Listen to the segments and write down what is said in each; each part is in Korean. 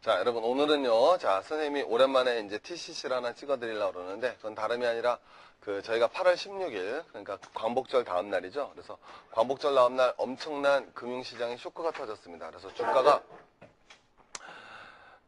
자, 여러분, 오늘은요, 자, 선생님이 오랜만에 이제 TCC를 하나 찍어드리려고 그러는데, 그건 다름이 아니라, 저희가 8월 16일, 그러니까 광복절 다음 날이죠. 그래서 광복절 다음 날 엄청난 금융시장에 쇼크가 터졌습니다. 그래서 주가가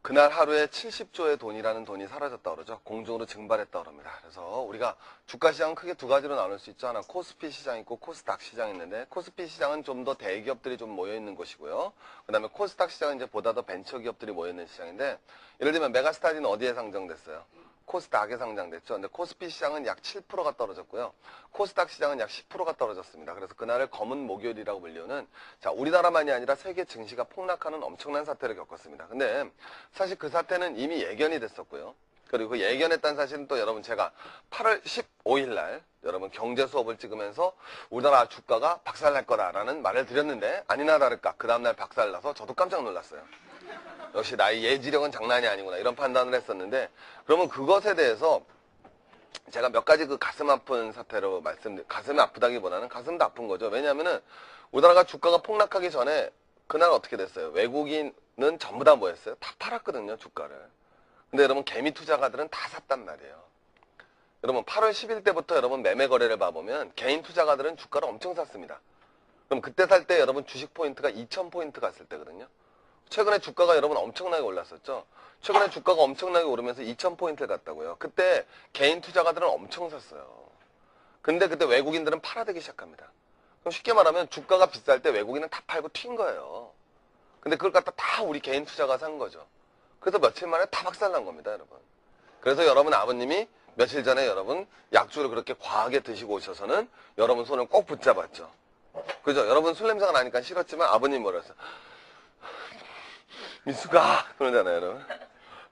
그날 하루에 70조의 돈이라는 돈이 사라졌다고 그러죠. 공중으로 증발했다고 합니다. 그래서 우리가 주가 시장은 크게 두 가지로 나눌 수 있죠. 하나 코스피 시장 있고 코스닥 시장이 있는데, 코스피 시장은 좀 더 대기업들이 좀 모여있는 곳이고요. 그 다음에 코스닥 시장은 이제 보다 더 벤처기업들이 모여있는 시장인데, 예를 들면 메가스타디는 어디에 상장됐어요? 코스닥에 상장됐죠. 근데 코스피 시장은 약 7%가 떨어졌고요. 코스닥 시장은 약 10%가 떨어졌습니다. 그래서 그날을 검은 목요일이라고 불리우는, 자, 우리나라만이 아니라 세계 증시가 폭락하는 엄청난 사태를 겪었습니다. 근데 사실 그 사태는 이미 예견이 됐었고요. 그리고 그 예견했다는 사실은 또 여러분 제가 8월 15일 날 여러분 경제 수업을 찍으면서 우리나라 주가가 박살날 거다라는 말을 드렸는데, 아니나 다를까 그 다음날 박살나서 저도 깜짝 놀랐어요. 역시 나의 예지력은 장난이 아니구나, 이런 판단을 했었는데, 그러면 그것에 대해서 제가 몇 가지 그 가슴 아픈 사태로 가슴이 아프다기보다는 가슴도 아픈 거죠. 왜냐하면은 우리나라가 주가가 폭락하기 전에 그날 어떻게 됐어요? 외국인은 전부 다 뭐 했어요? 다 팔았거든요, 주가를. 근데 여러분 개미 투자가들은 다 샀단 말이에요. 여러분 8월 10일 때부터 여러분 매매 거래를 봐보면 개인 투자가들은 주가를 엄청 샀습니다. 그럼 그때 살 때 여러분 주식 포인트가 2000포인트 갔을 때거든요. 최근에 주가가 여러분 엄청나게 올랐었죠. 최근에 주가가 엄청나게 오르면서 2000포인트를 갔다고요. 그때 개인 투자가들은 엄청 샀어요. 근데 그때 외국인들은 팔아대기 시작합니다. 그럼 쉽게 말하면 주가가 비쌀 때 외국인은 다 팔고 튄 거예요. 근데 그걸 갖다 다 우리 개인 투자가 산 거죠. 그래서 며칠 만에 다 박살난 겁니다, 여러분. 그래서 여러분 아버님이 며칠 전에 여러분 약주를 그렇게 과하게 드시고 오셔서는 여러분 손을 꼭 붙잡았죠. 그죠? 여러분 술 냄새가 나니까 싫었지만 아버님이 뭐라 했어요? 미수가 그러잖아요, 여러분.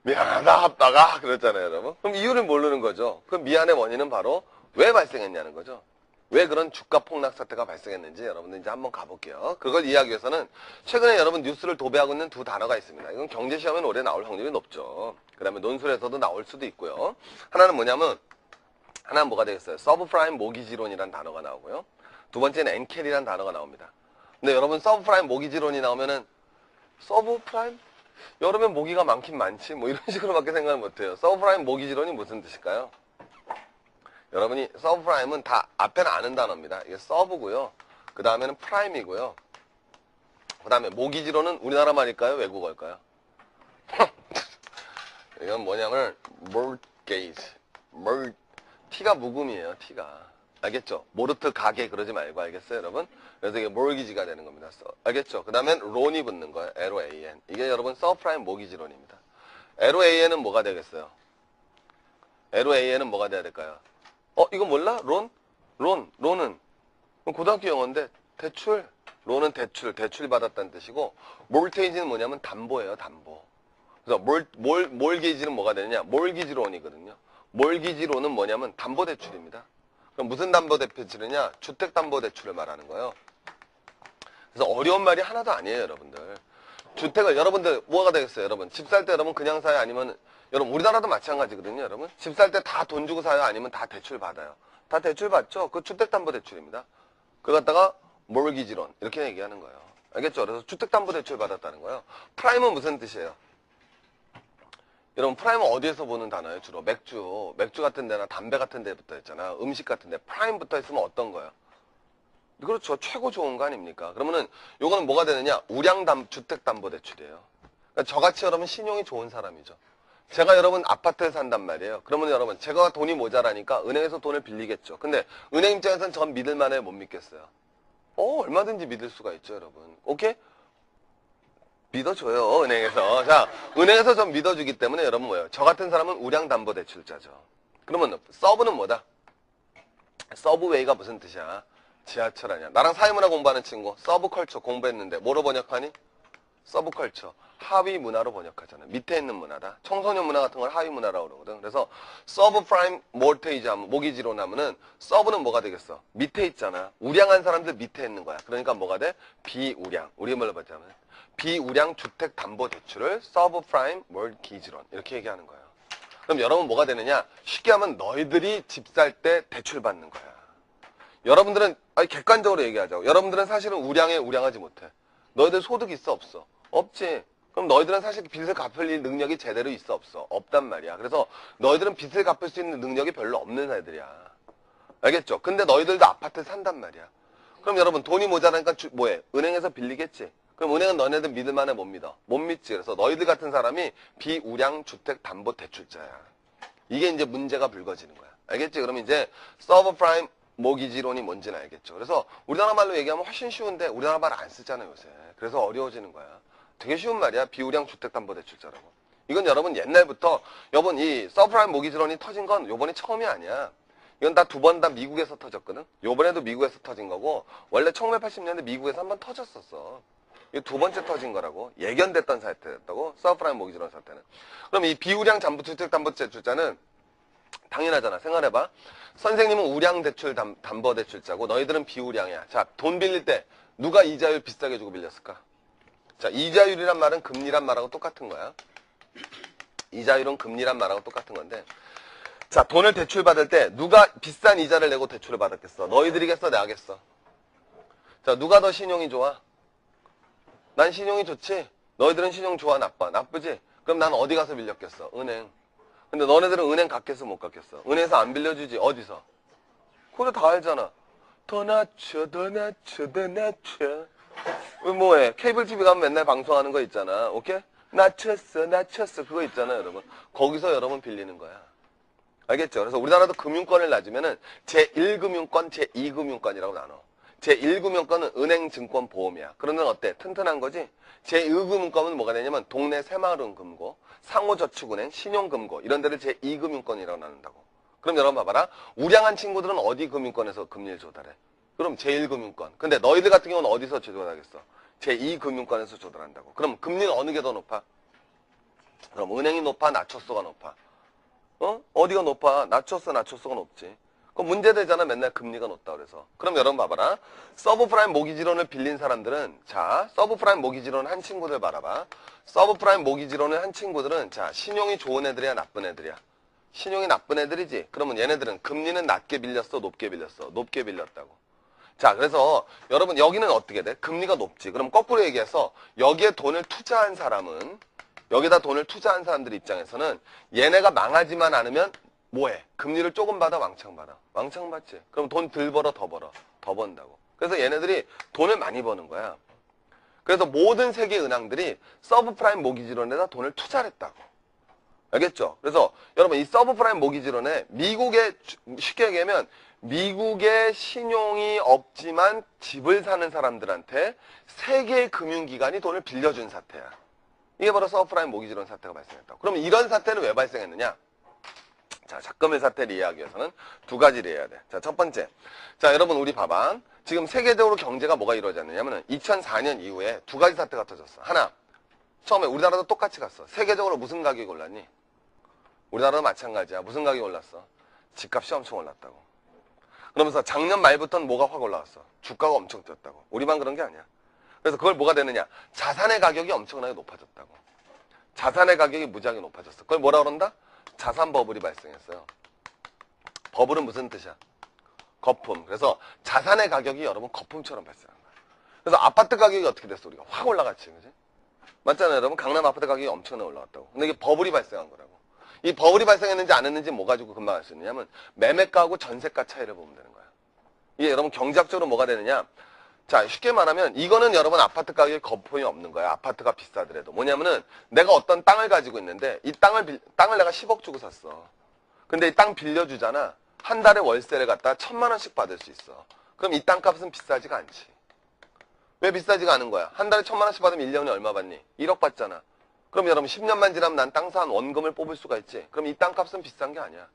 미안하다 아빠가 그랬잖아요, 여러분. 그럼 이유를 모르는 거죠. 그 미안의 원인은 바로 왜 발생했냐는 거죠. 왜 그런 주가 폭락 사태가 발생했는지 여러분들 이제 한번 가볼게요. 그걸 이해하기 위해서는 최근에 여러분 뉴스를 도배하고 있는 두 단어가 있습니다. 이건 경제시험엔 올해 나올 확률이 높죠. 그 다음에 논술에서도 나올 수도 있고요. 하나는 뭐냐면, 하나는 뭐가 되겠어요? 서브프라임 모기지론이라는 단어가 나오고요. 두 번째는 엔켈이라는 단어가 나옵니다. 근데 여러분 서브프라임 모기지론이 나오면은 서브프라임? 여름에 모기가 많긴 많지 뭐 이런 식으로밖에 생각을 못해요. 서브프라임 모기지론이 무슨 뜻일까요? 여러분이 서브프라임은 다 앞에는 아는 단어입니다. 이게 서브고요. 그 다음에는 프라임이고요. 그 다음에 모기지론은 우리나라 말일까요? 외국어일까요? 이건 뭐냐면 mortgage. T가 묵음이에요. T가. 알겠죠? 모르트 가게 그러지 말고, 알겠어요, 여러분? 그래서 이게 mortgage가 되는 겁니다. 알겠죠? 그 다음엔 론이 붙는 거예요. LOAN. 이게 여러분 서브프라임 모기지론입니다. LOAN은 뭐가 되겠어요? LOAN은 뭐가 돼야 될까요? 이거 몰라? 론은 고등학교 영어인데 대출. 론은 대출 받았다는 뜻이고, 몰테이지는 뭐냐면 담보예요, 담보. 그래서 몰게이지는 뭐가 되느냐? 몰기지론이거든요. 몰기지론은 뭐냐면 담보대출입니다. 그럼 무슨 담보대출이냐? 주택담보대출을 말하는 거예요. 그래서 어려운 말이 하나도 아니에요, 여러분들. 주택을 여러분들 뭐가 되겠어요, 여러분? 집 살 때 여러분 그냥 사요? 아니면 여러분 우리나라도 마찬가지거든요, 여러분. 집 살 때 다 돈 주고 사요? 아니면 다 대출 받아요? 다 대출 받죠. 그 주택담보대출입니다. 그걸 갖다가 몰기지론 이렇게 얘기하는 거예요. 알겠죠? 그래서 주택담보대출 받았다는 거예요. 프라임은 무슨 뜻이에요? 여러분 프라임은 어디에서 보는 단어예요? 주로 맥주 같은 데나 담배 같은 데 붙어 있잖아. 음식 같은 데 프라임 붙어 있으면 어떤 거예요? 그렇죠. 최고 좋은 거 아닙니까? 그러면은 요거는 뭐가 되느냐? 주택담보대출이에요. 그러니까 저같이 여러분 신용이 좋은 사람이죠. 제가 여러분 아파트에 산단 말이에요. 그러면 여러분 제가 돈이 모자라니까 은행에서 돈을 빌리겠죠. 근데 은행 입장에서는 전 믿을 만해, 못 믿겠어요? 얼마든지 믿을 수가 있죠, 여러분. 오케이? 믿어줘요, 은행에서. 자, 은행에서 좀 믿어주기 때문에 여러분 뭐예요? 저 같은 사람은 우량담보대출자죠. 그러면 서브는 뭐다? 서브웨이가 무슨 뜻이야? 지하철 아니야. 나랑 사회문화 공부하는 친구, 서브컬처 공부했는데 뭐로 번역하니? 서브컬처. 하위 문화로 번역하잖아. 밑에 있는 문화다. 청소년 문화 같은 걸 하위 문화라고 그러거든. 그래서 서브프라임 몰테이지 하면, 모기지론 하면은 서브는 뭐가 되겠어? 밑에 있잖아. 우량한 사람들 밑에 있는 거야. 그러니까 뭐가 돼? 비우량. 우리 말로 봤자면 비우량 주택담보대출을 서브프라임 몰기지론 이렇게 얘기하는 거예요. 그럼 여러분 뭐가 되느냐? 쉽게 하면 너희들이 집 살 때 대출 받는 거야. 여러분들은 객관적으로 얘기하자고. 여러분들은 사실은 우량하지 못해. 너희들 소득 있어, 없어? 없지. 그럼 너희들은 사실 빚을 갚을 능력이 제대로 있어 없어? 없단 말이야. 그래서 너희들은 빚을 갚을 수 있는 능력이 별로 없는 애들이야. 알겠죠? 근데 너희들도 아파트에 산단 말이야. 그럼 여러분 돈이 모자라니까 뭐해? 은행에서 빌리겠지. 그럼 은행은 너네들 믿을 만해 못 믿어? 못 믿지. 그래서 너희들 같은 사람이 비우량 주택 담보 대출자야. 이게 이제 문제가 불거지는 거야. 알겠지? 그럼 이제 서브프라임 모기지론이 뭔지는 알겠죠? 그래서 우리나라 말로 얘기하면 훨씬 쉬운데 우리나라 말 안 쓰잖아요, 요새. 그래서 어려워지는 거야. 되게 쉬운 말이야. 비우량 주택 담보 대출자라고. 이건 여러분 옛날부터 여러분 이 서브프라임 모기지론이 터진 건 요번이 처음이 아니야. 이건 다 두 번 다 미국에서 터졌거든. 요번에도 미국에서 터진 거고 원래 1980년대 미국에서 한번 터졌었어. 이거 두 번째 터진 거라고. 예견됐던 사태였다고. 서브프라임 모기지론 사태는. 그럼 이 비우량 주택담보대출자는 당연하잖아. 생각해봐. 선생님은 우량 대출 담보대출자고 너희들은 비우량이야. 자, 돈 빌릴 때 누가 이자율 비싸게 주고 빌렸을까? 자, 이자율이란 말은 금리란 말하고 똑같은 거야. 이자율은 금리란 말하고 똑같은 건데 자, 돈을 대출받을 때 누가 비싼 이자를 내고 대출을 받았겠어? 너희들이겠어? 내가겠어? 자, 누가 더 신용이 좋아? 난 신용이 좋지? 너희들은 신용 좋아? 나빠? 나쁘지? 그럼 난 어디 가서 빌렸겠어? 은행. 근데 너네들은 은행 갔겠어? 못 갔겠어? 은행에서 안 빌려주지? 어디서? 그거 다 알잖아. 더 낮춰, 더 낮춰, 더 낮춰. 뭐해? 케이블 TV 가면 맨날 방송하는 거 있잖아. 오케이? 낮췄어, 낮췄어. 그거 있잖아, 여러분. 거기서 여러분 빌리는 거야. 알겠죠? 그래서 우리나라도 금융권을 낮으면은 제1금융권, 제2금융권이라고 나눠. 제1금융권은 은행, 증권, 보험이야. 그런 데는 어때? 튼튼한 거지? 제2금융권은 뭐가 되냐면 동네 새마을금고, 상호저축은행, 신용금고 이런 데를 제2금융권이라고 나눈다고. 그럼 여러분 봐봐라. 우량한 친구들은 어디 금융권에서 금리를 조달해? 그럼 제1금융권. 근데 너희들 같은 경우는 어디서 조달하겠어? 제2금융권에서 조달한다고. 그럼 금리는 어느 게 더 높아? 그럼 은행이 높아? 낮췄어가 높아? 어디가 높아? 낮췄어가 높지. 그럼 문제되잖아. 맨날 금리가 높다 그래서. 그럼 여러분 봐봐라. 서브프라임 모기지론을 빌린 사람들은 자, 서브프라임 모기지론 한 친구들 봐라봐. 서브프라임 모기지론을 한 친구들은 자, 신용이 좋은 애들이야, 나쁜 애들이야? 신용이 나쁜 애들이지. 그러면 얘네들은 금리는 낮게 빌렸어, 높게 빌렸어? 높게 빌렸다고. 자, 그래서 여러분 여기는 어떻게 돼? 금리가 높지. 그럼 거꾸로 얘기해서 여기에 돈을 투자한 사람은 여기다 돈을 투자한 사람들 입장에서는 얘네가 망하지만 않으면 뭐해? 금리를 조금 받아, 왕창 받아? 왕창 받지. 그럼 돈 덜 벌어, 더 벌어? 더 번다고. 그래서 얘네들이 돈을 많이 버는 거야. 그래서 모든 세계 은행들이 서브프라임 모기지론에다 돈을 투자를 했다고. 알겠죠? 그래서 여러분 이 서브프라임 모기지론에 미국의 쉽게 얘기하면 미국의 신용이 없지만 집을 사는 사람들한테 세계의 금융기관이 돈을 빌려준 사태야. 이게 바로 서브프라임 모기지론 사태가 발생했다고. 그럼 이런 사태는 왜 발생했느냐? 자, 작금의 사태를 이해하기 위해서는 두 가지를 해야 돼. 자, 첫 번째. 자, 여러분 우리 봐봐. 지금 세계적으로 경제가 뭐가 이루어졌느냐면 2004년 이후에 두 가지 사태가 터졌어. 하나, 처음에 우리나라도 똑같이 갔어. 세계적으로 무슨 가격이 올랐니? 우리나라도 마찬가지야. 무슨 가격이 올랐어? 집값이 엄청 올랐다고. 그러면서 작년 말부터는 뭐가 확 올라왔어? 주가가 엄청 뛰었다고. 우리만 그런 게 아니야. 그래서 그걸 뭐가 되느냐? 자산의 가격이 엄청나게 높아졌다고. 자산의 가격이 무지하게 높아졌어. 그걸 뭐라 그런다? 자산 버블이 발생했어요. 버블은 무슨 뜻이야? 거품. 그래서 자산의 가격이 여러분 거품처럼 발생한 거야. 그래서 아파트 가격이 어떻게 됐어? 우리가 확 올라갔지. 그지? 맞잖아요, 여러분. 강남 아파트 가격이 엄청나게 올라갔다고. 근데 이게 버블이 발생한 거라고. 이 버블이 발생했는지 안 했는지 뭐 가지고 금방 알 수 있느냐면 매매가하고 전세가 차이를 보면 되는 거야. 이게 여러분 경제학적으로 뭐가 되느냐? 자, 쉽게 말하면 이거는 여러분 아파트 가격에 거품이 없는 거야. 아파트가 비싸더라도. 뭐냐면은 내가 어떤 땅을 가지고 있는데 이 땅을 내가 10억 주고 샀어. 근데 이 땅 빌려주잖아. 한 달에 월세를 갖다 1,000만 원씩 받을 수 있어. 그럼 이 땅값은 비싸지가 않지. 왜 비싸지가 않은 거야? 한 달에 1,000만 원씩 받으면 1년에 얼마 받니? 1억 받잖아. 그럼 여러분 10년만 지나면 난 땅 산 원금을 뽑을 수가 있지. 그럼 이 땅값은 비싼 게 아니야.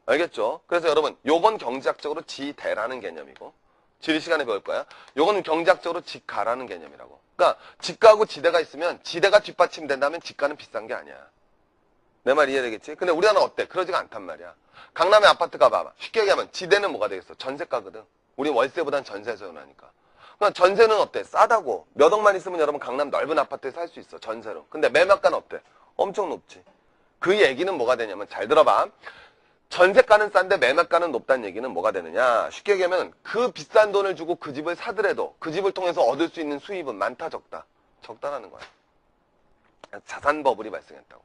알겠죠? 그래서 여러분 요건 경제학적으로 지대라는 개념이고 지리 시간에 배울 거야. 요거는 경제학적으로 지가라는 개념이라고. 그러니까 지가하고 지대가 있으면 지대가 뒷받침된다면 지가는 비싼 게 아니야. 내 말 이해되겠지? 근데 우리나라는 어때? 그러지가 않단 말이야. 강남의 아파트 가봐. 쉽게 얘기하면 지대는 뭐가 되겠어? 전세가거든. 우리 월세보단 전세 전하니까. 그러니까 전세는 어때? 싸다고. 몇 억만 있으면 여러분 강남 넓은 아파트에 살 수 있어. 전세로. 근데 매매가는 어때? 엄청 높지. 그 얘기는 뭐가 되냐면 잘 들어봐. 전세가는 싼데 매매가는 높다는 얘기는 뭐가 되느냐? 쉽게 얘기하면 그 비싼 돈을 주고 그 집을 사더라도 그 집을 통해서 얻을 수 있는 수입은 많다 적다? 적다라는 거야. 자산 버블이 발생했다고.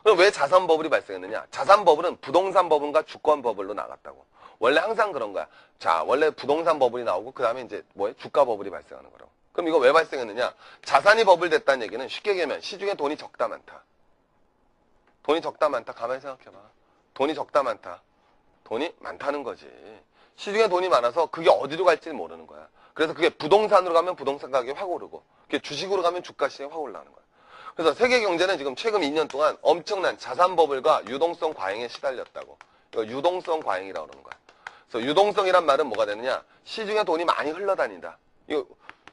그럼 왜 자산 버블이 발생했느냐? 자산 버블은 부동산 버블과 주권 버블로 나갔다고. 원래 항상 그런 거야. 자, 원래 부동산 버블이 나오고 그 다음에 이제 뭐에 주가 버블이 발생하는 거라고. 그럼 이거 왜 발생했느냐? 자산이 버블 됐다는 얘기는 쉽게 얘기하면 시중에 돈이 적다 많다. 돈이 적다 많다. 가만히 생각해봐. 돈이 적다 많다. 돈이 많다는 거지. 시중에 돈이 많아서 그게 어디로 갈지 모르는 거야. 그래서 그게 부동산으로 가면 부동산 가격이 확 오르고 그게 주식으로 가면 주가 시장이 확 올라가는 거야. 그래서 세계 경제는 지금 최근 2년 동안 엄청난 자산 버블과 유동성 과잉에 시달렸다고. 이거 유동성 과잉이라고 그러는 거야. 그래서 유동성이란 말은 뭐가 되느냐? 시중에 돈이 많이 흘러다닌다. 이거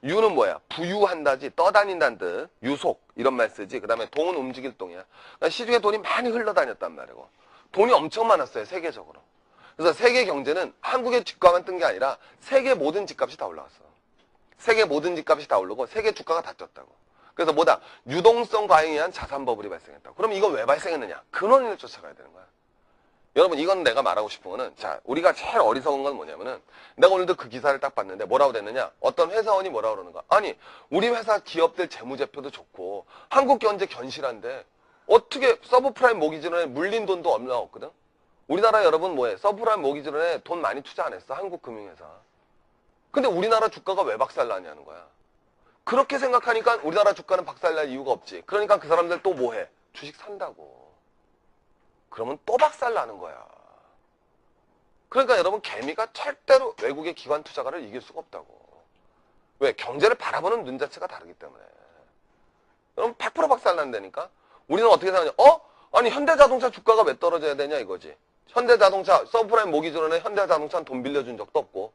유는 뭐야? 부유한다지 떠다닌다는 뜻. 유속 이런 말 쓰지. 그 다음에 동은 움직일 동이야. 그러니까 시중에 돈이 많이 흘러다녔단 말이고. 돈이 엄청 많았어요. 세계적으로. 그래서 세계 경제는 한국의 집값만 뜬 게 아니라 세계 모든 집값이 다 올라갔어. 세계 모든 집값이 다 오르고 세계 주가가 다 쪘다고. 그래서 뭐다? 유동성 과잉에 의한 자산 버블이 발생했다고. 그럼 이건 왜 발생했느냐? 근원을 쫓아가야 되는 거야. 여러분 이건 내가 말하고 싶은 거는 자 우리가 제일 어리석은 건 뭐냐면은 내가 오늘도 그 기사를 딱 봤는데 뭐라고 됐느냐? 어떤 회사원이 뭐라고 그러는 거야? 아니 우리 회사 기업들 재무제표도 좋고 한국 경제 견실한데 어떻게 서브프라임 모기지론에 물린 돈도 얼마 없거든? 우리나라 여러분 뭐해? 서브프라임 모기지론에 돈 많이 투자 안 했어. 한국금융회사. 근데 우리나라 주가가 왜 박살나냐는 거야. 그렇게 생각하니까 우리나라 주가는 박살날 이유가 없지. 그러니까 그 사람들 또 뭐해? 주식 산다고. 그러면 또 박살나는 거야. 그러니까 여러분 개미가 절대로 외국의 기관 투자가를 이길 수가 없다고. 왜? 경제를 바라보는 눈 자체가 다르기 때문에. 그럼 100% 박살난다니까? 우리는 어떻게 생각하냐? 아니 현대자동차 주가가 왜 떨어져야 되냐 이거지. 현대자동차 서브프라임 모기지론에 현대자동차는 돈 빌려준 적도 없고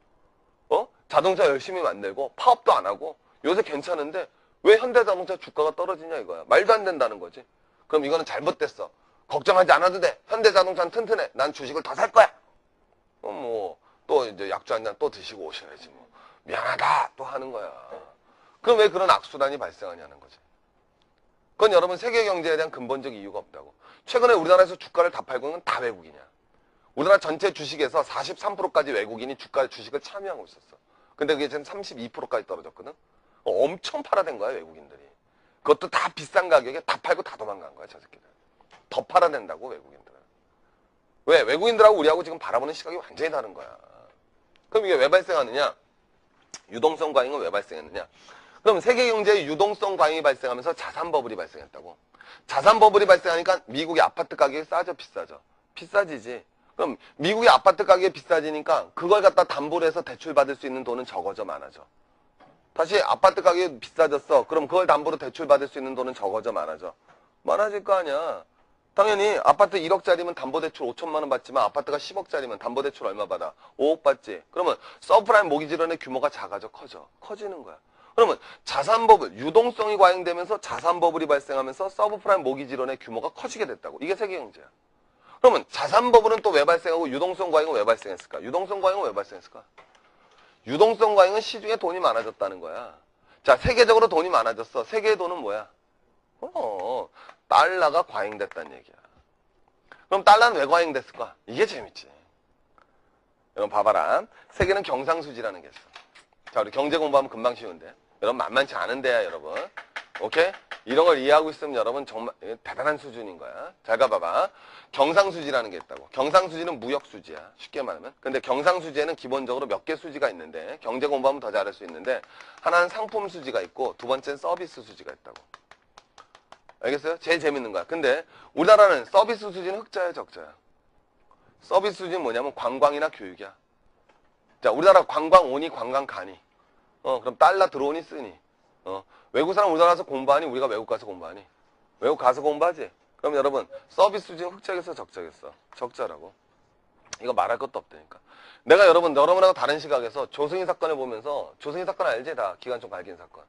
자동차 열심히 만들고 파업도 안 하고 요새 괜찮은데 왜 현대자동차 주가가 떨어지냐 이거야. 말도 안 된다는 거지. 그럼 이거는 잘못됐어. 걱정하지 않아도 돼. 현대자동차는 튼튼해. 난 주식을 더 살 거야. 또 이제 약주 한 잔 또 드시고 오셔야지 뭐. 미안하다 또 하는 거야. 그럼 왜 그런 악순환이 발생하냐는 거지. 그건 여러분 세계 경제에 대한 근본적 이유가 없다고. 최근에 우리나라에서 주가를 다 팔고 있는 건 다 외국이냐. 우리나라 전체 주식에서 43%까지 외국인이 주식을 참여하고 있었어. 근데 그게 지금 32%까지 떨어졌거든. 엄청 팔아댄 거야 외국인들이. 그것도 다 비싼 가격에 다 팔고 다 도망간 거야 저 새끼들. 더 팔아댄다고 외국인들은. 왜? 외국인들하고 우리하고 지금 바라보는 시각이 완전히 다른 거야. 그럼 이게 왜 발생하느냐? 유동성 과잉은 왜 발생했느냐? 그럼 세계 경제의 유동성 과잉이 발생하면서 자산 버블이 발생했다고. 자산 버블이 발생하니까 미국의 아파트 가격이 싸져 비싸져? 비싸지지. 그럼 미국의 아파트 가격이 비싸지니까 그걸 갖다 담보로 해서 대출 받을 수 있는 돈은 적어져 많아져? 다시 아파트 가격이 비싸졌어. 그럼 그걸 담보로 대출 받을 수 있는 돈은 적어져 많아져? 많아질 거 아니야. 당연히 아파트 1억짜리면 담보대출 5천만 원 받지만 아파트가 10억짜리면 담보대출 얼마 받아? 5억 받지. 그러면 서브프라임 모기지론의 규모가 작아져? 커져? 커지는 거야. 그러면 자산버블, 유동성이 과잉되면서 자산버블이 발생하면서 서브프라임 모기지론의 규모가 커지게 됐다고. 이게 세계경제야. 그러면 자산버블은 또 왜 발생하고 유동성 과잉은 왜 발생했을까? 유동성 과잉은 왜 발생했을까? 유동성 과잉은 시중에 돈이 많아졌다는 거야. 자, 세계적으로 돈이 많아졌어. 세계의 돈은 뭐야? 달러가 과잉됐다는 얘기야. 그럼 달러는 왜 과잉됐을까? 이게 재밌지. 여러분 봐봐라. 세계는 경상수지라는 게 있어. 자, 우리 경제 공부하면 금방 쉬운데. 여러분 만만치 않은데야, 여러분. 오케이? 이런 걸 이해하고 있으면 여러분 정말 대단한 수준인 거야. 잘 가봐봐. 경상수지라는 게 있다고. 경상수지는 무역수지야. 쉽게 말하면. 근데 경상수지에는 기본적으로 몇 개 수지가 있는데 경제 공부하면 더 잘할 수 있는데 하나는 상품수지가 있고 두 번째는 서비스 수지가 있다고. 알겠어요? 제일 재밌는 거야. 근데 우리나라는 서비스 수지는 흑자야, 적자야? 서비스 수지는 뭐냐면 관광이나 교육이야. 자, 우리나라 관광 오니 관광 가니? 그럼 달러 들어오니 쓰니? 외국 사람 우리나라 가서 공부하니? 우리가 외국 가서 공부하니? 외국 가서 공부하지? 그럼 여러분 서비스 수지는 흑자겠어, 적자겠어? 적자라고. 이거 말할 것도 없다니까. 내가 여러분하고 다른 시각에서 조승희 사건을 보면서 조승희 사건 알지? 다 기관총 발견 사건.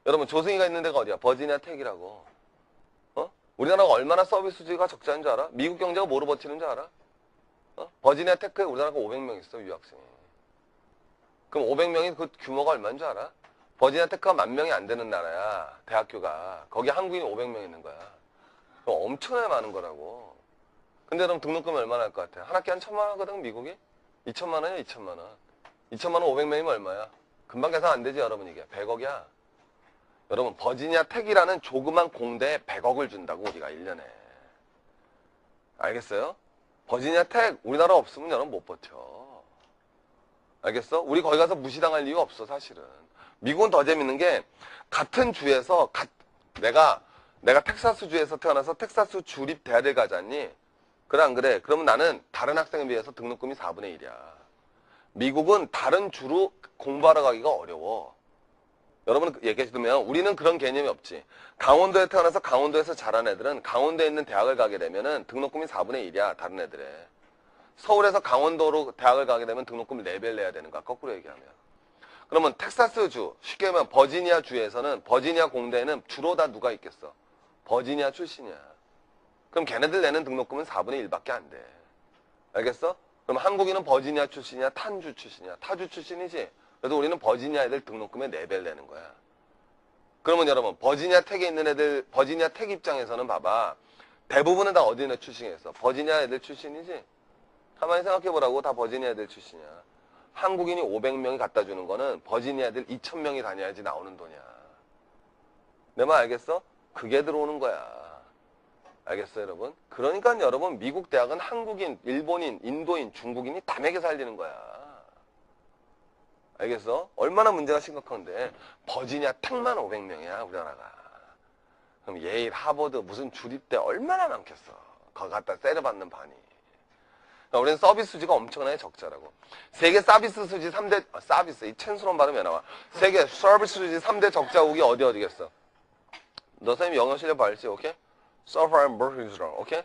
여러분 조승희가 있는 데가 어디야? 버지니아 텍이라고. 우리나라가 얼마나 서비스 수지가 적자인 줄 알아? 미국 경제가 뭐로 버티는 줄 알아? 버지니아 테크에 우리나라가 500명 있어, 유학생이. 그럼 500명이 그 규모가 얼마인 줄 알아? 버지니아 테크가 10,000명이 안 되는 나라야, 대학교가. 거기 한국인이 500명 있는 거야. 그럼 엄청나게 많은 거라고. 근데 그럼 등록금이 얼마나 할 것 같아? 한 학기 한 1,000만 원 하거든, 미국이? 2,000만 원이야, 2,000만 원. 2,000만 원 500명이면 얼마야? 금방 계산 안 되지, 여러분, 이게. 100억이야. 여러분 버지니아 텍이라는 조그만 공대에 100억을 준다고 우리가 1년에. 알겠어요? 버지니아 텍 우리나라 없으면 여러분 못 버텨. 알겠어? 우리 거기 가서 무시당할 이유 없어 사실은. 미국은 더 재밌는 게 같은 주에서 내가 텍사스 주에서 태어나서 텍사스 주립 대학을 가잖니? 그래 안 그래? 그러면 나는 다른 학생에 비해서 등록금이 4분의 1이야. 미국은 다른 주로 공부하러 가기가 어려워. 여러분 얘기해 주면 우리는 그런 개념이 없지. 강원도에 태어나서 강원도에서 자란 애들은 강원도에 있는 대학을 가게 되면은 등록금이 4분의 1이야. 다른 애들의. 서울에서 강원도로 대학을 가게 되면 등록금을 4배를 내야 되는 거야. 거꾸로 얘기하면. 그러면 텍사스주, 쉽게 말하면 버지니아 주에서는 버지니아 공대에는 주로 다 누가 있겠어? 버지니아 출신이야. 그럼 걔네들 내는 등록금은 4분의 1밖에 안 돼. 알겠어? 그럼 한국인은 버지니아 출신이야? 탄주 출신이야? 타주 출신이지? 그래서 우리는 버지니아 애들 등록금의 4배를 내는 거야. 그러면 여러분 버지니아 텍에 있는 애들, 버지니아 텍 입장에서는 봐봐. 대부분은 다 어디네 출신이겠어? 버지니아 애들 출신이지? 가만히 생각해보라고. 다 버지니아 애들 출신이야. 한국인이 500명이 갖다 주는 거는 버지니아 애들 2000명이 다녀야지 나오는 돈이야. 내 말 알겠어? 그게 들어오는 거야. 알겠어요, 여러분? 그러니까 여러분 미국 대학은 한국인, 일본인, 인도인, 중국인이 다 매겨 살리는 거야. 알겠어? 얼마나 문제가 심각한데 버지니아 텍만 500명이야 우리나라가. 그럼 예일, 하버드 무슨 주립대 얼마나 많겠어. 거기 갖다 세려받는 반이. 그러니까 우리는 서비스 수지가 엄청나게 적자라고. 세계 서비스 수지 3대 서비스 이 챈스러운 발음이 왜 나와. 세계 서비스 수지 3대 적자국이 어디겠어. 너 선생님 영어 실력 발지 오케이? 오케이?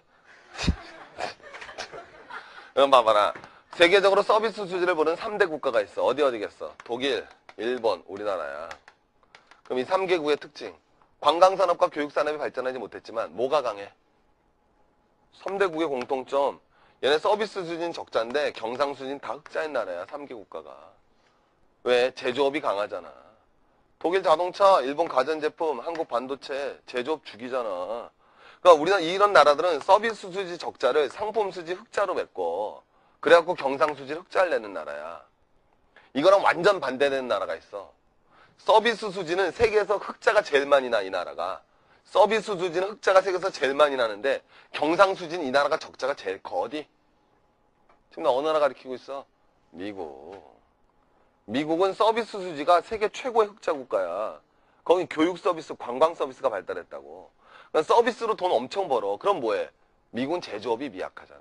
그럼 봐봐라. 세계적으로 서비스 수지를 보는 3대 국가가 있어. 어디겠어? 독일, 일본, 우리나라야. 그럼 이 3개국의 특징. 관광산업과 교육산업이 발전하지 못했지만 뭐가 강해? 3대국의 공통점. 얘네 서비스 수지는 적자인데 경상 수지는 다 흑자인 나라야. 3개 국가가. 왜? 제조업이 강하잖아. 독일 자동차, 일본 가전제품, 한국 반도체, 제조업 죽이잖아. 그러니까 우리나라 이런 나라들은 서비스 수지 적자를 상품 수지 흑자로 메꿔. 그래갖고 경상 수지를 흑자를 내는 나라야. 이거랑 완전 반대되는 나라가 있어. 서비스 수지는 세계에서 흑자가 제일 많이 나, 이 나라가. 서비스 수지는 흑자가 세계에서 제일 많이 나는데 경상 수지는 이 나라가 적자가 제일 커. 어디? 지금 나 어느 나라 가리키고 있어? 미국. 미국은 서비스 수지가 세계 최고의 흑자 국가야. 거기 교육 서비스, 관광 서비스가 발달했다고. 그러니까 서비스로 돈 엄청 벌어. 그럼 뭐해? 미국은 제조업이 미약하잖아.